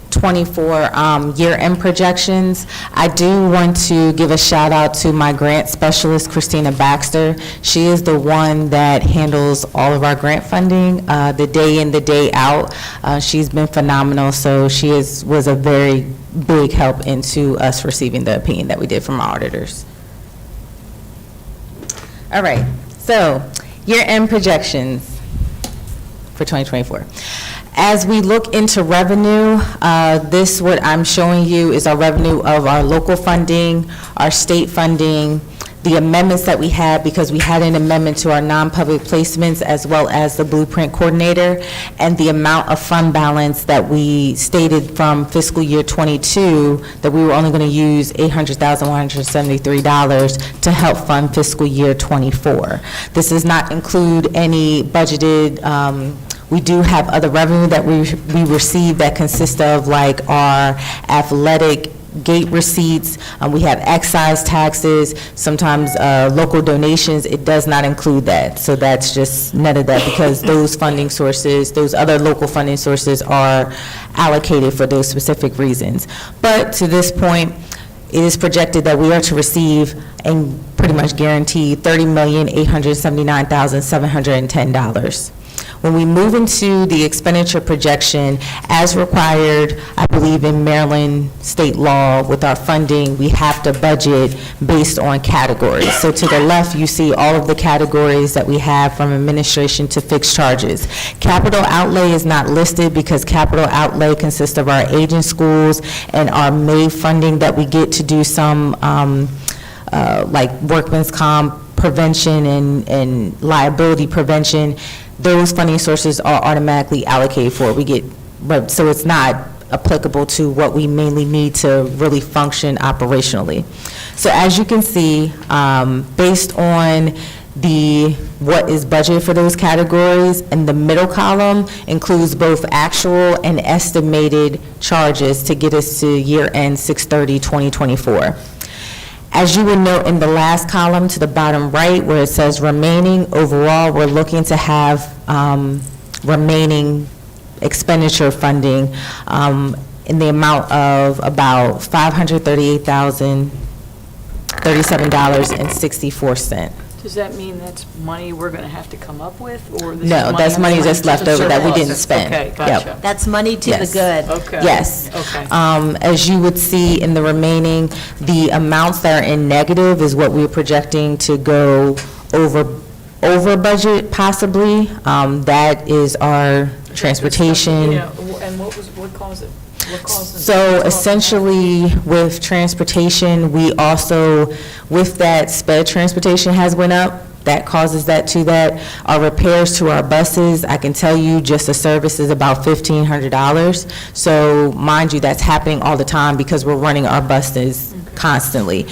24 year-end projections, I do want to give a shout out to my grant specialist, Christina Baxter. She is the one that handles all of our grant funding, the day in, the day out. She's been phenomenal, so she was a very big help into us receiving the opinion that we did from our auditors. All right, so year-end projections for 2024. As we look into revenue, what I'm showing you is our revenue of our local funding, our state funding, the amendments that we had, because we had an amendment to our non-public placements as well as the blueprint coordinator, and the amount of fund balance that we stated from fiscal year 22, that we were only going to use $800,173 to help fund fiscal year 24. This does not include any budgeted, we do have other revenue that we receive that consist of like our athletic gate receipts. We have excise taxes, sometimes local donations. It does not include that. So that's just none of that, because those funding sources, those other local funding sources are allocated for those specific reasons. But to this point, it is projected that we are to receive and pretty much guaranteed $30,879,710. When we move into the expenditure projection, as required, I believe in Maryland state law with our funding, we have to budget based on categories. So to the left, you see all of the categories that we have from administration to fixed charges. Capital outlay is not listed because capital outlay consists of our agent schools and our May funding that we get to do some like workman's comp prevention and liability prevention. Those funding sources are automatically allocated for. So it's not applicable to what we mainly need to really function operationally. So as you can see, based on what is budgeted for those categories, and the middle column includes both actual and estimated charges to get us to year-end 6/30/2024. As you would note in the last column to the bottom right, where it says remaining, overall, we're looking to have remaining expenditure funding in the amount of about $538,037.64. Does that mean that's money we're going to have to come up with, or this is No, that's money we're just going left to over that we didn't surplus? spend. Okay, Yep. gotcha. That's money to the Yes. good. Okay. Yes. Okay. As you would see in the remaining, the amounts that are in negative is what we're projecting to go over budget possibly. That is our transportation. Yeah, and what caused it? What caused it? So essentially, with transportation, we also, with that, sped transportation has went up. That causes that. Our repairs to our buses, I can tell you, just the service is about $1,500. So mind you, that's happening all the time because we're running our buses constantly.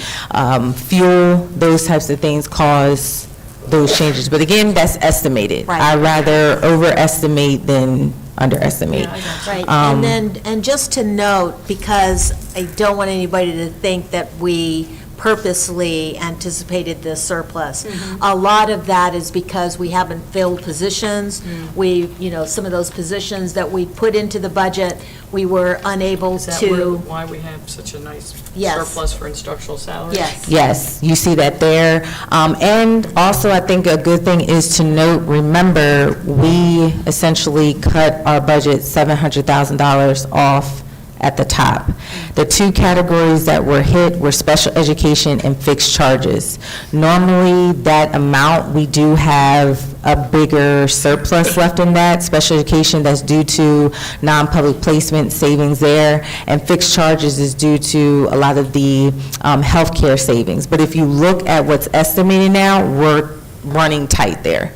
Fuel, those types of things cause those changes. But again, that's estimated. Right. I'd rather overestimate than underestimate. Right, and just to note, because I don't want anybody to think that we purposely anticipated this surplus. A lot of that is because we haven't filled positions. We, some of those positions that we put into the budget, we were unable Is that to. why we have such a nice Yes. surplus for instructional salaries? Yes. Yes, you see that there. And also, I think a good thing is to note, remember, we essentially cut our budget $700,000 off at the top. The two categories that were hit were special education and fixed charges. Normally, that amount, we do have a bigger surplus left in that. Special education, that's due to non-public placement savings there, and fixed charges is due to a lot of the healthcare savings. But if you look at what's estimated now, we're running tight there.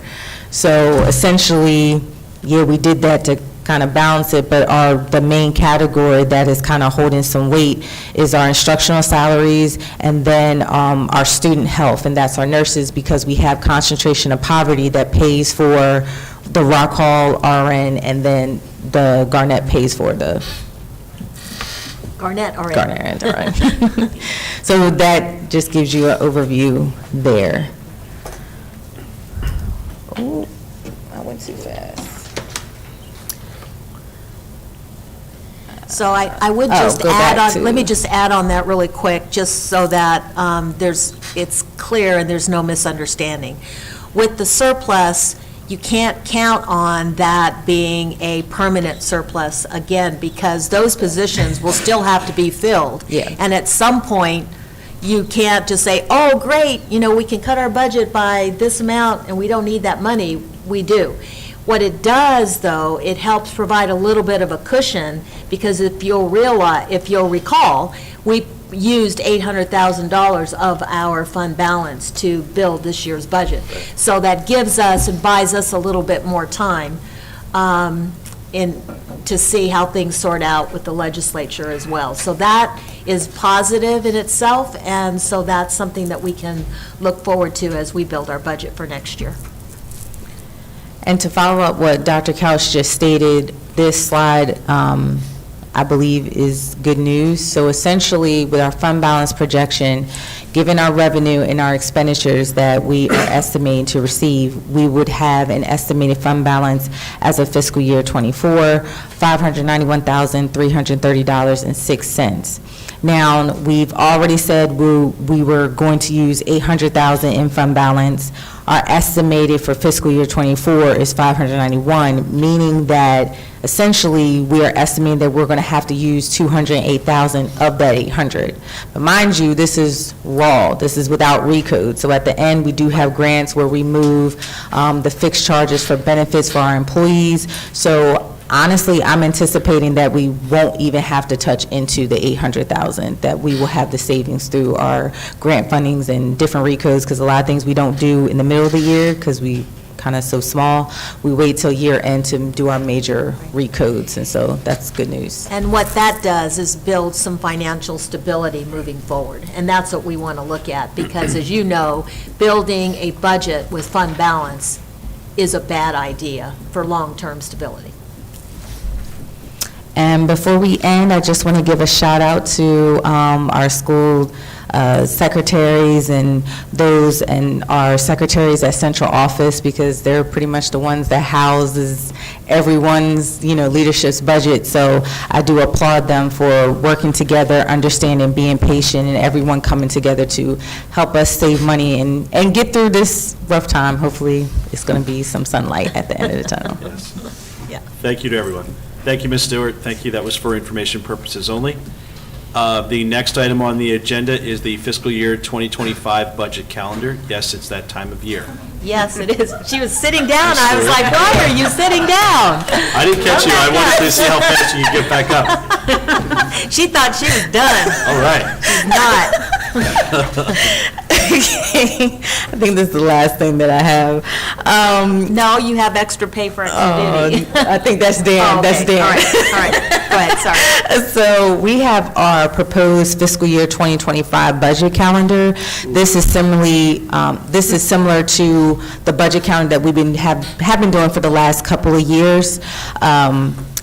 So essentially, yeah, we did that to kind of balance it, but the main category that is kind of holding some weight is our instructional salaries, and then our student health, and that's our nurses, because we have concentration of poverty that pays for the Rock Hall RN, and then the Garnett pays for the Garnett, all right. Garnett RN. So that just gives you an overview there. Oh, I went too fast. So I would Oh, just go add back on, to- let me just add on that really quick, just so that it's clear and there's no misunderstanding. With the surplus, you can't count on that being a permanent surplus again, because those positions will still have to be filled. Yeah. And at some point, you can't just say, oh, great, we can cut our budget by this amount and we don't need that money. We do. What it does, though, it helps provide a little bit of a cushion, because if you'll recall, we used $800,000 of our fund balance to build this year's budget. So that gives us and buys us a little bit more time to see how things sort out with the legislature as well. So that is positive in itself, and so that's something that we can look forward to as we build our budget for next year. And to follow up what Dr. Couch just stated, this slide, I believe, is good news. So essentially, with our fund balance projection, given our revenue and our expenditures that we are estimating to receive, we would have an estimated fund balance as of fiscal year '24, $591,330.06. Now, we've already said we were going to use $800,000 in fund balance. Our estimated for fiscal year '24 is $591, meaning that essentially we are estimating that we're going to have to use $208,000 of that $800. But mind you, this is raw. This is without recode. So at the end, we do have grants where we move the fixed charges for benefits for our employees. So honestly, I'm anticipating that we won't even have to touch into the $800,000, that we will have the savings through our grant fundings and different recodes, because a lot of things we don't do in the middle of the year because we kind of so small. We wait till year end to do our major recodes, and so that's good news. And what that does is build some financial stability moving forward, and that's what we want to look at, because as you know, building a budget with fund balance is a bad idea for long-term stability. And before we end, I just want to give a shout out to our school secretaries and those, and our secretaries at central office, because they're pretty much the ones that houses everyone's, leadership's budget. So I do applaud them for working together, understanding, being patient, and everyone coming together to help us save money and get through this rough time. Hopefully, it's going to be some sunlight at the end of the tunnel. Yes. Thank you to everyone. Thank you, Ms. Stewart. Thank you. That was for information purposes only. The next item on the agenda is the fiscal year 2025 budget calendar. Yes, it's that time of year. Yes, it is. She was sitting down. I was like, why are you sitting down? I didn't catch you. I wanted to see how fast you could get back up. She thought she was done. All right. She's not. Okay. I think this is the last thing that I have. No, you have extra pay for activity. I think that's Dan. Oh, That's okay. Dan. All right. Go ahead, sorry. So we have our proposed fiscal year 2025 budget calendar. This is similar to the budget calendar that we've have been doing for the last couple of years.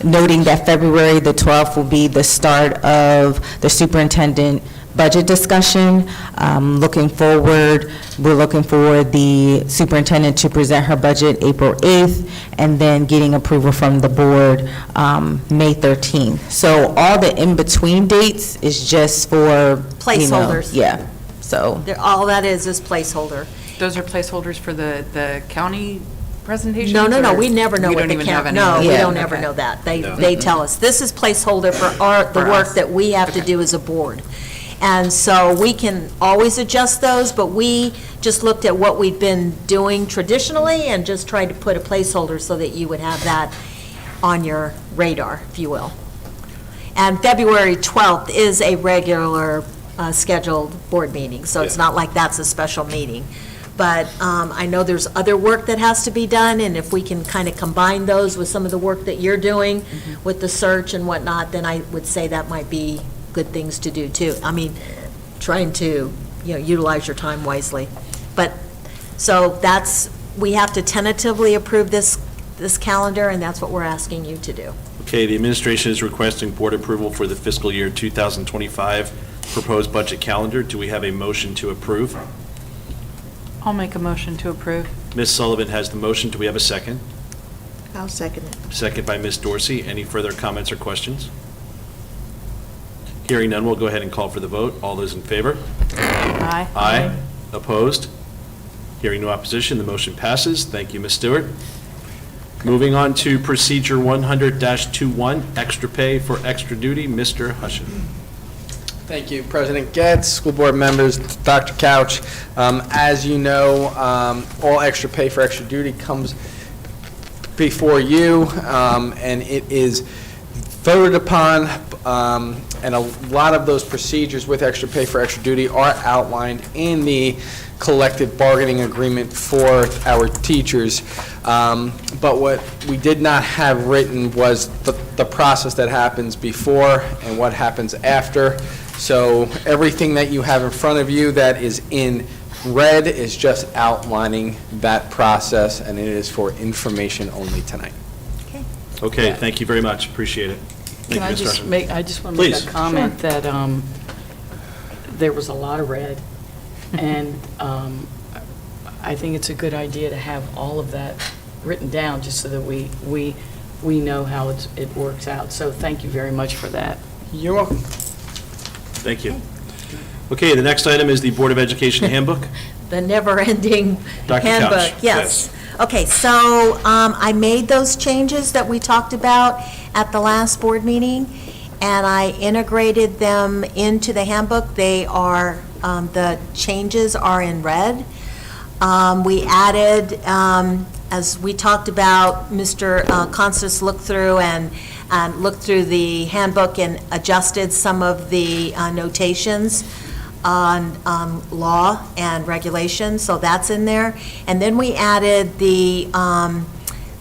Noting that February the 12th will be the start of the superintendent budget discussion. Looking forward, we're looking for the superintendent to present her budget April 8th, and then getting approval from the board May 13th. So all the in-between dates is just for, you know, Placeholders. Yeah, so. All that is placeholder. Those are placeholders for the county presentations? No, or we never know we what don't the even have count, any? no, we Yeah. don't ever Okay. know that. They, No. they tell us, this is placeholder for the For work us. that we have to do as a board. And so we can always adjust those, but we just looked at what we've been doing traditionally and just tried to put a placeholder so that you would have that on your radar, if you will. And February 12th is a regular scheduled board meeting, so it's Yeah. not like that's a special meeting. But I know there's other work that has to be done, and if we can kind of combine those with some of the work that you're doing with the search and whatnot, then I would say that might be good things to do, too. I mean, trying to, utilize your time wisely. But, so that's, we have to tentatively approve this calendar, and that's what we're asking you to do. Okay, the administration is requesting board approval for the fiscal year 2025 proposed budget calendar. Do we have a motion to approve? I'll make a motion to approve. Ms. Sullivan has the motion. Do we have a second? I'll second it. Second by Ms. Dorsey. Any further comments or questions? Hearing none, we'll go ahead and call for the vote. All those in favor? Aye. Aye. Opposed? Hearing no opposition, the motion passes. Thank you, Ms. Stewart. Moving on to Procedure 100-21, extra pay for extra duty, Mr. Hushen. Thank you, President Getz, school board members, Dr. Couch. As you know, all extra pay for extra duty comes before you, and it is voted upon, and a lot of those procedures with extra pay for extra duty are outlined in the collective bargaining agreement for our teachers. But what we did not have written was the process that happens before and what happens after. So everything that you have in front of you that is in red is just outlining that process, and it is for information only tonight. Okay, thank you very much. Appreciate it. Thank Can you, I Ms. just Hushen. make, I just want to make Please. a comment that there was a lot of red, and I think it's a good idea to have all of that written down, just so that we know how it works out. So thank you very much for that. You're welcome. Thank you. Okay, the next item is the Board of Education handbook. The never-ending Dr. handbook. Couch, Yes. Okay, so I made those changes that we talked about at the last board meeting, and I integrated them into the handbook. They are, the changes are in red. We added, as we talked about, Mr. Constance looked through and looked through the handbook and adjusted some of the notations on law and regulation, so that's in there. And then we added the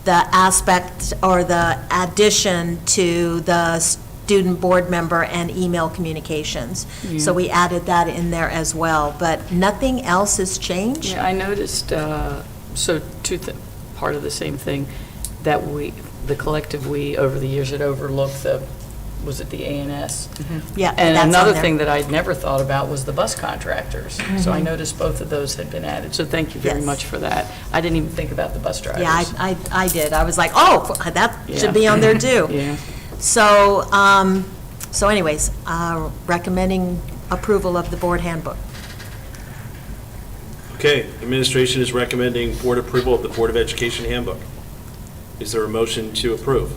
aspect or the addition to the student board member and email communications. So we added that in there as well, but nothing else has changed. Yeah, I noticed, so part of the same thing, that the collective we, over the years, had overlooked was it the ANS? Yeah, And that's on another there. thing that I'd never thought about was the bus contractors. So I noticed both of those had been added, so thank you very Yes. much for that. I didn't even think about the bus drivers. Yeah, I did. I was like, oh, that Yeah. should be on there too. Yeah. So, so anyways, recommending approval of the board handbook. Okay, administration is recommending board approval of the Board of Education handbook. Is there a motion to approve?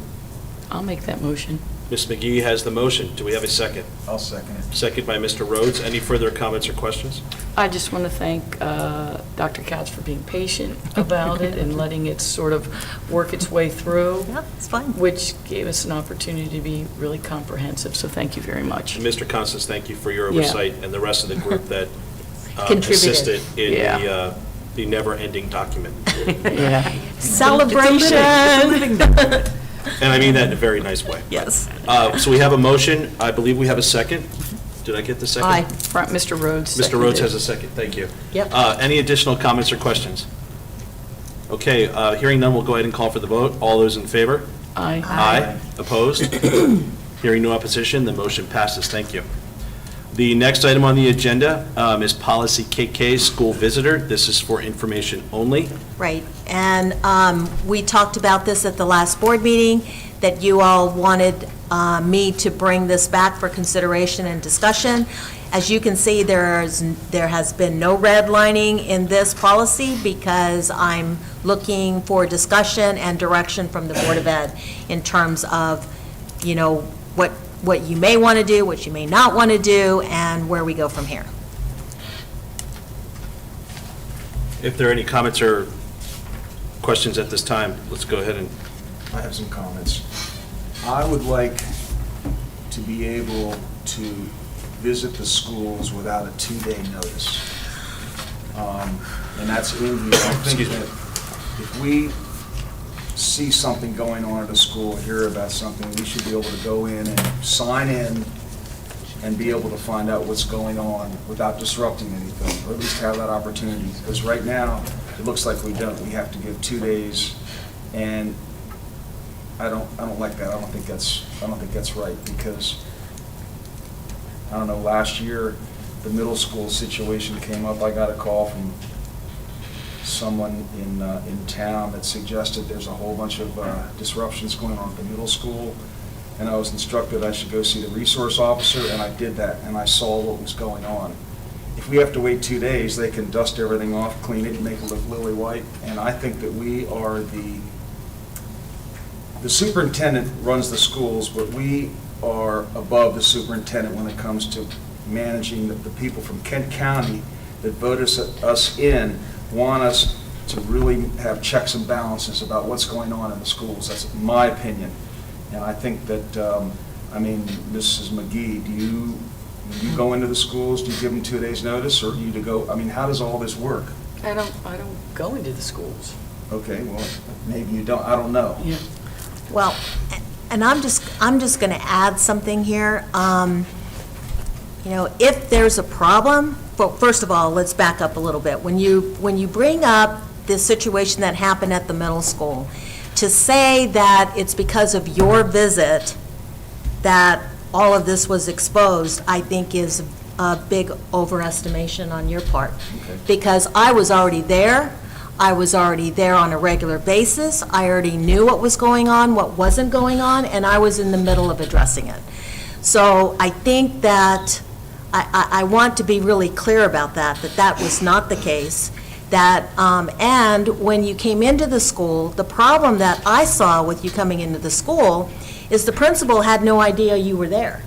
I'll make that motion. Ms. McGee has the motion. Do we have a second? I'll second it. Second by Mr. Rhodes. Any further comments or questions? I just want to thank Dr. Couch for being patient about it and letting it sort of work its way through, Yeah, it's fine. which gave us an opportunity to be really comprehensive, so thank you very much. And Mr. Constance, thank you for your Yeah. oversight and the rest of the group that Contributed. assisted in Yeah. the never-ending document. Yeah. Celebration. And I mean that in a very nice way. Yes. So we have a motion. I believe we have a second. Did I get the second? Aye. Mr. Rhodes. Mr. Rhodes seconded. has a second. Thank you. Yep. Any additional comments or questions? Okay, hearing none, we'll go ahead and call for the vote. All those in favor? Aye. Aye. Opposed? Hearing no opposition, the motion passes. Thank you. The next item on the agenda is policy KK, school visitor. This is for information only. Right, and we talked about this at the last board meeting, that you all wanted me to bring this back for consideration and discussion. As you can see, there has been no redlining in this policy because I'm looking for discussion and direction from the Board of Ed in terms of, you know, what you may want to do, what you may not want to do, and where we go from here. If there are any comments or questions at this time, let's go ahead and, I have some comments. I would like to be able to visit the schools without a 2-day notice. And that's in here. I think Excuse me. that if we see something going on at a school, hear about something, we should be able to go in and sign in and be able to find out what's going on without disrupting anything, or at least have that opportunity. Because right now, it looks like we don't. We have to give 2 days, and I don't like that. I don't think that's right, because I don't know, last year, the middle school situation came up. I got a call from someone in town that suggested there's a whole bunch of disruptions going on at the middle school, and I was instructed I should go see the resource officer, and I did that, and I saw what was going on. If we have to wait 2 days, they can dust everything off, clean it, and make it look lily white, and I think that we are the superintendent runs the schools, but we are above the superintendent when it comes to managing the people from Kent County that vote us in, want us to really have checks and balances about what's going on in the schools. That's my opinion. And I think that, Mrs. McGee, do you go into the schools, do you give them 2 days' notice, or do you go, how does all this work? I don't go into the schools. Okay, well, maybe you don't, I don't know. Yeah. Well, and I'm just going to add something here. If there's a problem, well, first of all, let's back up a little bit. When you bring up the situation that happened at the middle school, to say that it's because of your visit that all of this was exposed, I think is a big overestimation on your part. Okay. Because I was already there. I was already there on a regular basis. I already knew what was going on, what wasn't going on, and I was in the middle of addressing it. So I think that I want to be really clear about that was not the case. And when you came into the school, the problem that I saw with you coming into the school is the principal had no idea you were there.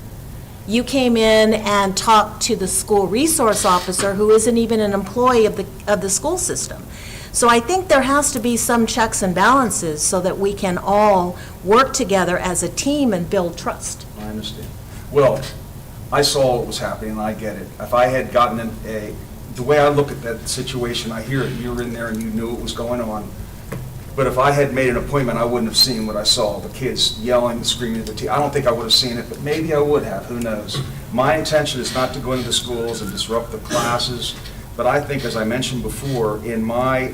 You came in and talked to the school resource officer, who isn't even an employee of the school system. So I think there has to be some checks and balances so that we can all work together as a team and build trust. I understand. Well, I saw what was happening, and I get it. If I had gotten the way I look at that situation, I hear it, you were in there and you knew what was going on. But if I had made an appointment, I wouldn't have seen what I saw, the kids yelling, screaming at the TV. I don't think I would have seen it, but maybe I would have, who knows? My intention is not to go into the schools and disrupt the classes, but I think, as I mentioned before, in my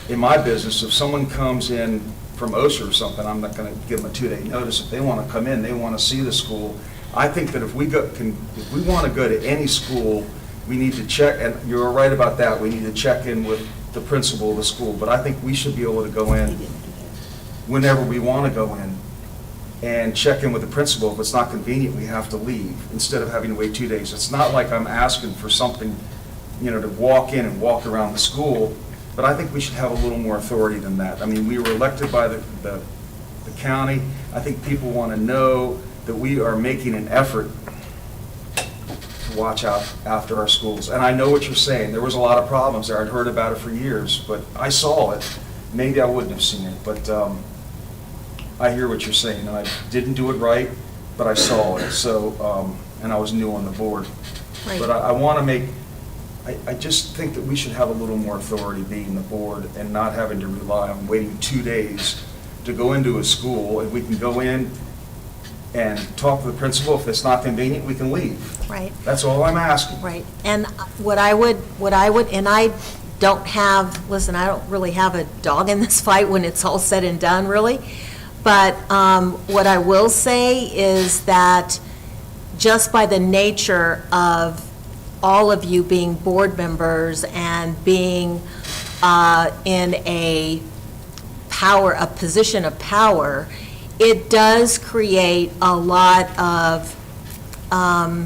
business, if someone comes in from OSHA or something, I'm not going to give them a 2-day notice. If they want to come in, they want to see the school. I think that if we want to go to any school, we need to check, and you're right about that, we need to check in with the principal of the school, but I think we should be able to go in whenever we want to go in and check in with the principal. If it's not convenient, we have to leave, instead of having to wait 2 days. It's not like I'm asking for something, to walk in and walk around the school, but I think we should have a little more authority than that. We were elected by the county. I think people want to know that we are making an effort to watch out after our schools. And I know what you're saying. There was a lot of problems there. I'd heard about it for years, but I saw it. Maybe I wouldn't have seen it, but I hear what you're saying. And I didn't do it right, but I saw it. So, and I was new on the board. Right. But I want to make, I just think that we should have a little more authority being the board and not having to rely on waiting 2 days to go into a school. If we can go in and talk to the principal, if it's not convenient, we can leave. Right. That's all I'm asking. Right, and what I would, and I don't really have a dog in this fight when it's all said and done, really. But what I will say is that just by the nature of all of you being board members and being in a position of power, it does create a lot of, a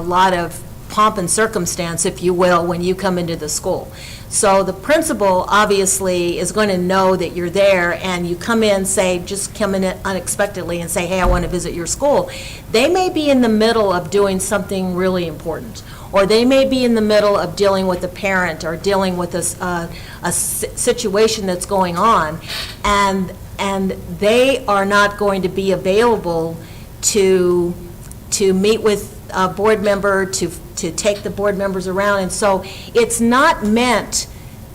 lot of pomp and circumstance, if you will, when you come into the school. So the principal obviously is going to know that you're there, and you come in, just come in unexpectedly and say, hey, I want to visit your school. They may be in the middle of doing something really important, or they may be in the middle of dealing with a parent or dealing with a situation that's going on, and they are not going to be available to meet with a board member, to take the board members around. And so it's not meant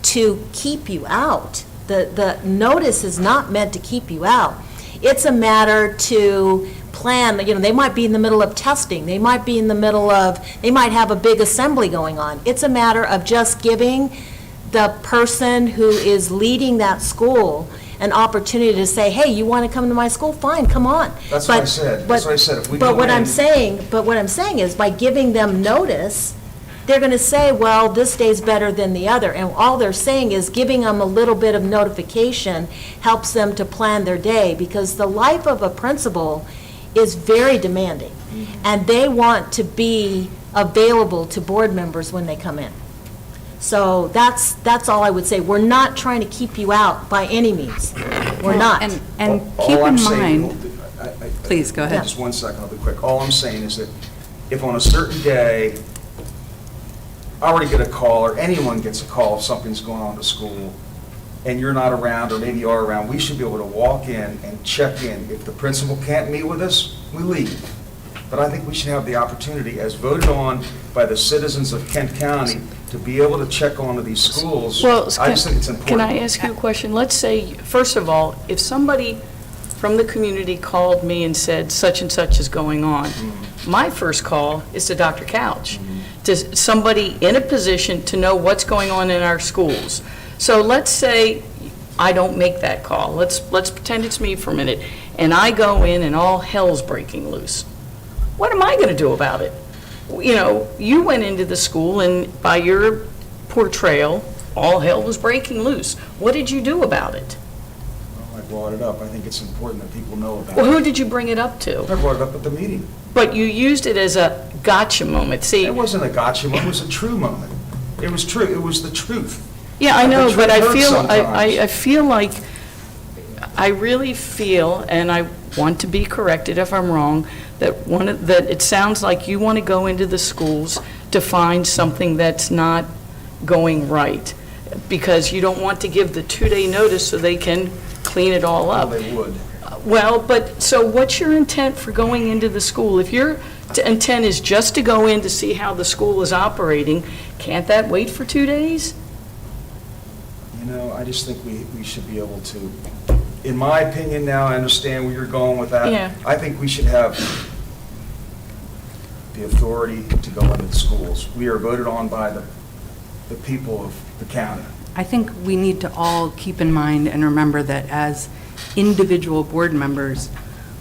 to keep you out. The notice is not meant to keep you out. It's a matter to plan. They might be in the middle of testing. They might be in the middle of, they might have a big assembly going on. It's a matter of just giving the person who is leading that school an opportunity to say, hey, you want to come to my school? Fine, come on. That's what I said. That's what I said. If we But go what I'm in- saying is, by giving them notice, they're going to say, well, this day's better than the other. And all they're saying is giving them a little bit of notification helps them to plan their day, because the life of a principal is very demanding. And they want to be available to board members when they come in. So that's all I would say. We're not trying to keep you out by any means. We're not. And All keep I'm in saying- mind, I- Please, go ahead. Just one second, I'll be quick. All I'm saying is that if on a certain day, I already get a call, or anyone gets a call if something's going on at school, and you're not around, or maybe you are around, we should be able to walk in and check in. If the principal can't meet with us, we leave. But I think we should have the opportunity, as voted on by the citizens of Kent County, to be able to check onto these schools. Well, I just think it's important. can I ask you a question? Let's say, first of all, if somebody from the community called me and said such and such is going on, my first call is to Dr. Couch, to somebody in a position to know what's going on in our schools. So let's say I don't make that call. Let's pretend it's me for a minute, and I go in and all hell's breaking loose. What am I going to do about it? You went into the school, and by your portrayal, all hell was breaking loose. What did you do about it? Well, I brought it up. I think it's important that people know about Well, it. who did you bring it up to? I brought it up at the meeting. But you used it as a gotcha moment. See, It wasn't a gotcha moment, it was a true moment. It was true, it was the truth. yeah, I know, The but truth I hurts feel, sometimes. I feel like, I really feel, and I want to be corrected if I'm wrong, that that it sounds like you want to go into the schools to find something that's not going right, because you don't want to give the 2-day notice so they can clean it all Well, up. they would. Well, but, so what's your intent for going into the school? If your intent is just to go in to see how the school is operating, can't that wait for 2 days? I just think we should be able to, in my opinion now, I understand where you're going with that. Yeah. I think we should have the authority to go into the schools. We are voted on by the people of the county. I think we need to all keep in mind and remember that as individual board members,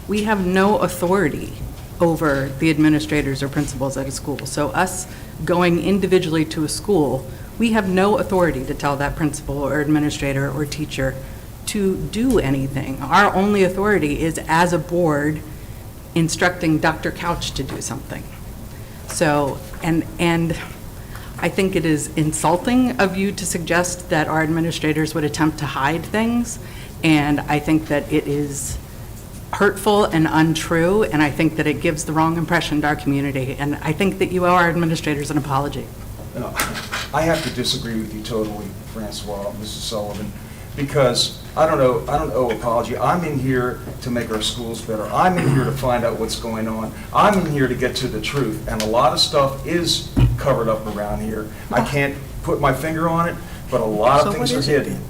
we have no authority over the administrators or principals at a school. So us going individually to a school, we have no authority to tell that principal or administrator or teacher to do anything. Our only authority is as a board instructing Dr. Couch to do something. So, and I think it is insulting of you to suggest that our administrators would attempt to hide things, and I think that it is hurtful and untrue, and I think that it gives the wrong impression to our community, and I think that you owe our administrators an apology. No, I have to disagree with you totally, Francois, Mrs. Sullivan, because I don't owe apology. I'm in here to make our schools better. I'm in here to find out what's going on. I'm in here to get to the truth, and a lot of stuff is covered up around here. I can't put my finger on it, but a lot of things are hidden.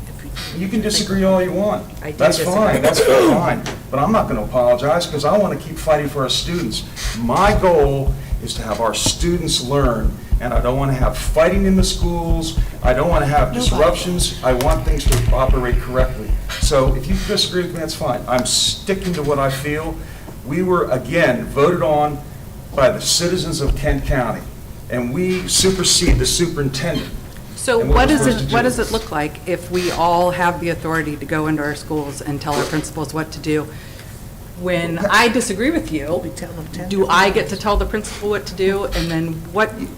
You can disagree all you want. I do That's disagree. fine, that's fine. But I'm not going to apologize because I want to keep fighting for our students. My goal is to have our students learn, and I don't want to have fighting in the schools. I don't want to have disruptions. I want things to operate correctly. So if you disagree with me, that's fine. I'm sticking to what I feel. We were, again, voted on by the citizens of Kent County, and we supersede the superintendent. So And what what we're does supposed it, to what do. does it look like if we all have the authority to go into our schools and tell our principals what to do? When I disagree with you, We tell them 10 do I get to tell the principal what to do? And then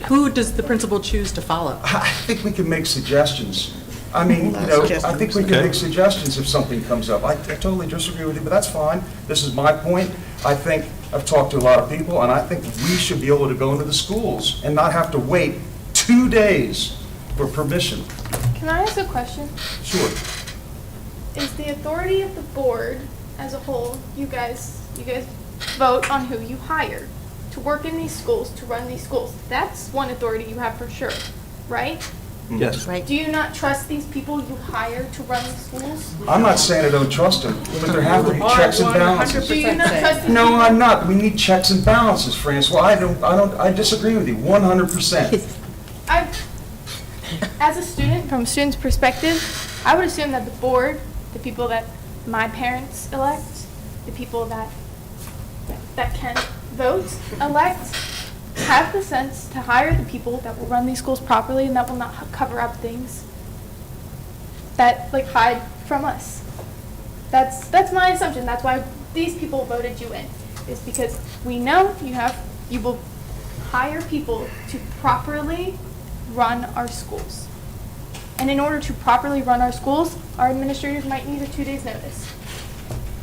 who does the principal choose to follow? I think we can make suggestions. I mean, you know, I think we can Okay. make suggestions if something comes up. I totally disagree with you, but that's fine. This is my point. I think, I've talked to a lot of people, and I think we should be able to go into the schools and not have to wait 2 days for permission. Can I ask a question? Sure. Is the authority of the board as a whole, you guys vote on who you hire to work in these schools, to run these schools. That's one authority you have for sure, right? Yes. Right. Do you not trust these people you hire to run these schools? I'm not saying I don't trust them, but there have to be checks and balances. Do you not trust these No, people? I'm not. We need checks and balances, Francois. I disagree with you 100%. As a student, from a student's perspective, I would assume that the board, the people that my parents elect, the people that can vote elect, have the sense to hire the people that will run these schools properly and that will not cover up things that like hide from us. That's my assumption. That's why these people voted you in, is because we know you will hire people to properly run our schools. And in order to properly run our schools, our administrators might need a 2 days notice.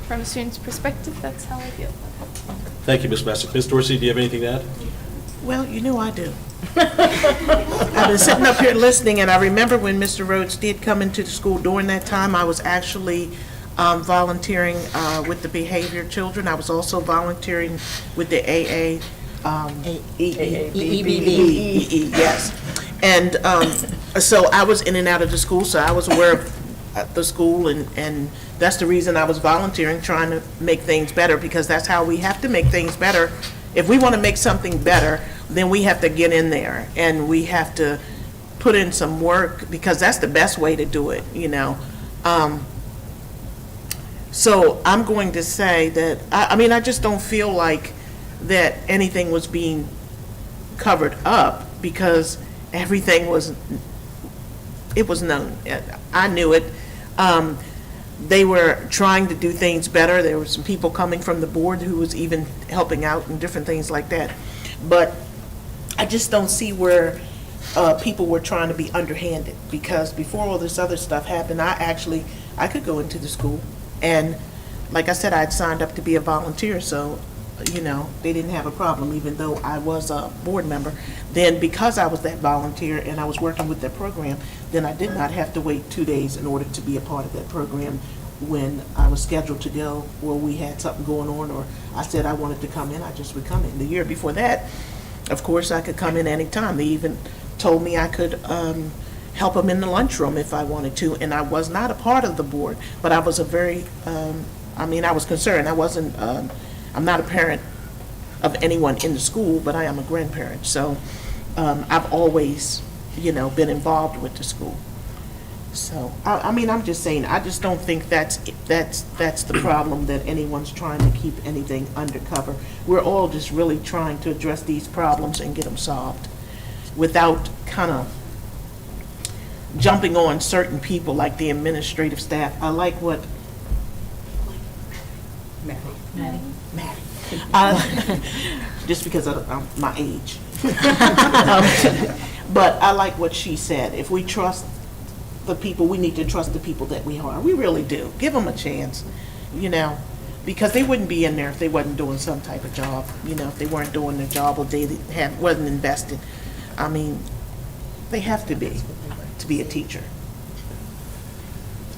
From a student's perspective, that's how I feel. Thank you, Ms. Messick. Ms. Dorsey, do you have anything to add? Well, you know I do. I've been sitting up here listening, and I remember when Mr. Rhodes did come into the school. During that time, I was actually volunteering with the behavior children. I was also volunteering with the AABB, yes. And so I was in and out of the school, so I was aware of the school, and that's the reason I was volunteering, trying to make things better, because that's how we have to make things better. If we want to make something better, then we have to get in there, and we have to put in some work, because that's the best way to do it, you know. So I'm going to say that, I mean, I just don't feel like that anything was being covered up, because everything was known. I knew it. They were trying to do things better. There were some people coming from the board who was even helping out and different things like that. But I just don't see where people were trying to be underhanded, because before all this other stuff happened, I could go into the school. And like I said, I'd signed up to be a volunteer, so, you know, they didn't have a problem, even though I was a board member. Then because I was that volunteer and I was working with that program, then I did not have to wait 2 days in order to be a part of that program when I was scheduled to go, or we had something going on, or I said I wanted to come in, I just would come in. The year before that, of course, I could come in anytime. They even told me I could help them in the lunchroom if I wanted to, and I was not a part of the board, but I was I was concerned. I'm not a parent of anyone in the school, but I am a grandparent, so I've always, you know, been involved with the school. So, I mean, I'm just saying, I just don't think that's the problem, that anyone's trying to keep anything undercover. We're all just really trying to address these problems and get them solved without kind of jumping on certain people like the administrative staff. I like what Maddie. Just because of my age. But I like what she said. If we trust the people, we need to trust the people that we hire. We really do. Give them a chance, you know, because they wouldn't be in there if they wasn't doing some type of job, you know, if they weren't doing their job, or they wasn't invested. I mean, they have to be a teacher.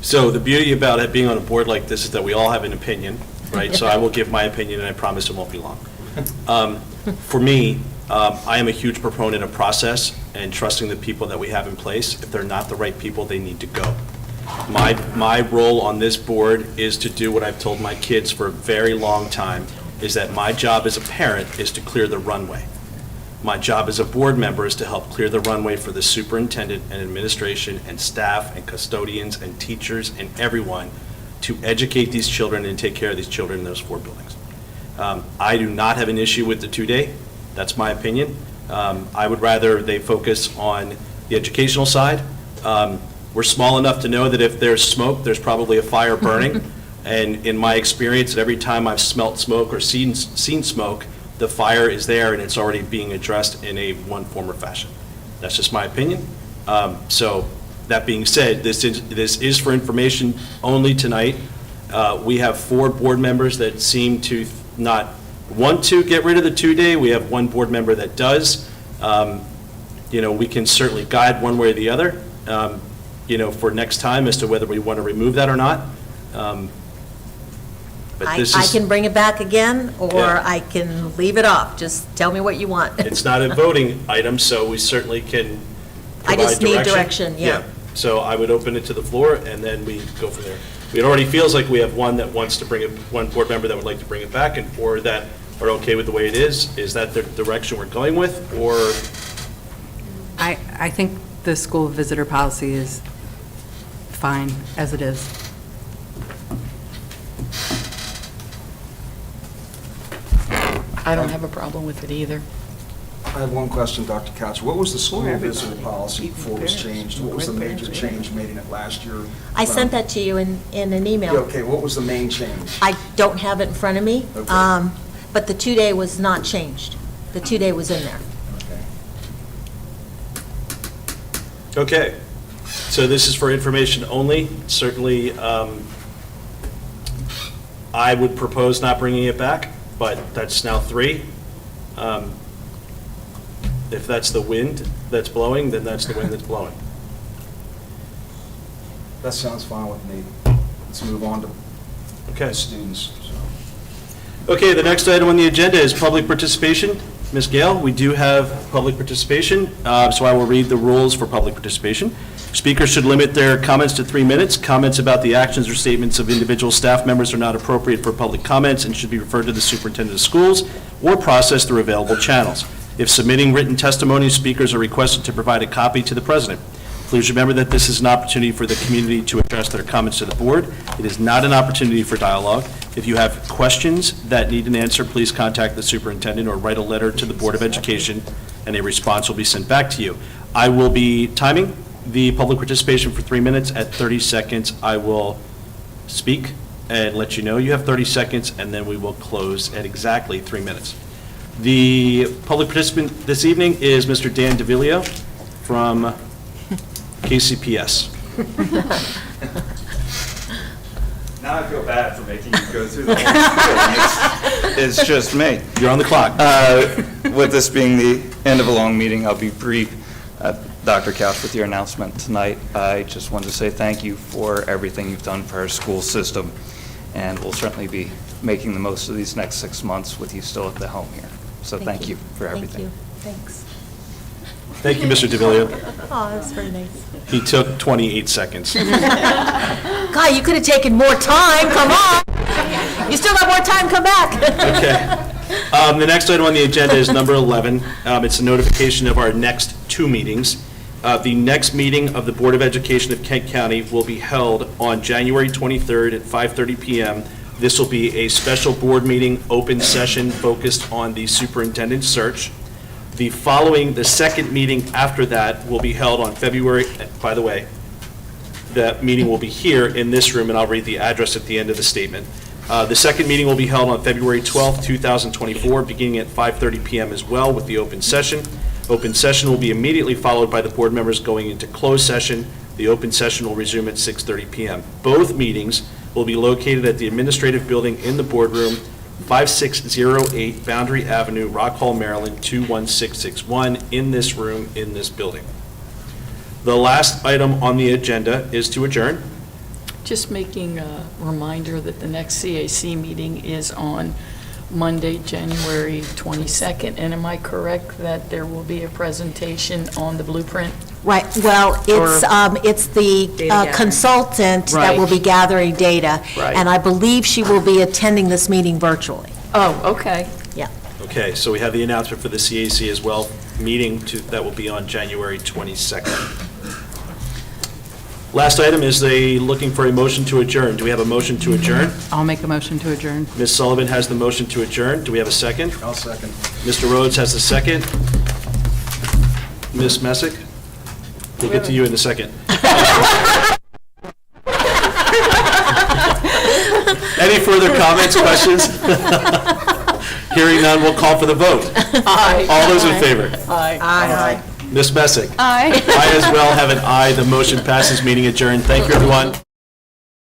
So the beauty about it being on a board like this is that we all have an opinion, right? So I will give my opinion, and I promise it won't be long. For me, I am a huge proponent of process and trusting the people that we have in place. If they're not the right people, they need to go. My role on this board is to do what I've told my kids for a very long time, is that my job as a parent is to clear the runway. My job as a board member is to help clear the runway for the superintendent and administration and staff and custodians and teachers and everyone to educate these children and take care of these children in those 4 buildings. I do not have an issue with the 2-day. That's my opinion. I would rather they focus on the educational side. We're small enough to know that if there's smoke, there's probably a fire burning. And in my experience, every time I've smelt smoke or seen smoke, the fire is there and it's already being addressed in one form or fashion. That's just my opinion. So that being said, this is for information only tonight. We have 4 board members that seem to not want to get rid of the 2-day. We have 1 board member that does. We can certainly guide one way or the other, for next time as to whether we want to remove that or not. But I this is, can bring it back again, or Yeah. I can leave it off. Just tell me what you want. it's not a voting item, so we certainly can I provide just need direction, yeah. So I would open it to the floor, and then we go from there. It already feels like we have one that wants to bring it, 1 board member that would like to bring it back, and 4 that are okay with the way it is. Is that the direction we're going with, or? I think the school visitor policy is fine as it is. I don't have a problem with it either. I have one question, Dr. Couch. What was the school visitor policy before it was changed? What was the major change made in it last year? I sent that to you in an Yeah, email. okay, what was the main change? I don't have it in front of me, Okay. but the 2-day was not changed. The 2-day was in there. Okay. Okay, so this is for information only. Certainly, I would propose not bringing it back, but that's now 3. If that's the wind that's blowing, then that's the wind that's blowing. That sounds fine with me. Let's move on to Okay. students. Okay, the next item on the agenda is public participation. Ms. Gale, we do have public participation, so I will read the rules for public participation. Speakers should limit their comments to 3 minutes. Comments about the actions or statements of individual staff members are not appropriate for public comments and should be referred to the superintendent of schools or processed through available channels. If submitting written testimony, speakers are requested to provide a copy to the president. Please remember that this is an opportunity for the community to address their comments to the board. It is not an opportunity for dialogue. If you have questions that need an answer, please contact the superintendent or write a letter to the Board of Education, and a response will be sent back to you. I will be timing the public participation for 3 minutes. At 30 seconds, I will speak and let you know you have 30 seconds, and then we will close at exactly 3 minutes. The public participant this evening is Mr. Dan DeVillio from KCPS. Now I feel bad for making you go through the whole thing. It's just me. You're on the clock. With this being the end of a long meeting, I'll be brief. Dr. Couch, with your announcement tonight, I just wanted to say thank you for everything you've done for our school system, and we'll certainly be making the most of these next 6 months with you still at the helm here. So thank you for everything. Thank you. Thanks. Thank you, Mr. DeVillio. Oh, that's very nice. He took 28 seconds. God, you could have taken more time, come on. You still got more time, come back. Okay. The next item on the agenda is number 11. It's a notification of our next 2 meetings. The next meeting of the Board of Education of Kent County will be held on January 23rd at 5:30 PM. This will be a special board meeting, open session focused on the superintendent search. The second meeting after that will be held on February, by the way, that meeting will be here in this room, and I'll read the address at the end of the statement. The second meeting will be held on February 12th, 2024, beginning at 5:30 PM as well with the open session. Open session will be immediately followed by the board members going into closed session. The open session will resume at 6:30 PM. Both meetings will be located at the administrative building in the boardroom, 5608 Boundary Avenue, Rock Hall, Maryland, 21661, in this room, in this building. The last item on the agenda is to adjourn. Just making a reminder that the next CAC meeting is on Monday, January 22nd. And am I correct that there will be a presentation on the blueprint? Right, well, it's the gathering. consultant that Right. will be gathering data. Right. And I believe she will be attending this meeting virtually. Oh, okay. Yeah. Okay, so we have the announcement for the CAC as well, that will be on January 22nd. Last item is looking for a motion to adjourn. Do we have a motion to adjourn? I'll make a motion to adjourn. Ms. Sullivan has the motion to adjourn. Do we have a second? I'll second. Mr. Rhodes has the second. Ms. Messick? We'll get to you in a second. Any further comments, questions? Hearing none, we'll call for the vote. Aye. All those in favor? Aye. Ms. Messick? Aye. I as well have an aye. The motion passes. Meeting adjourned. Thank you, everyone.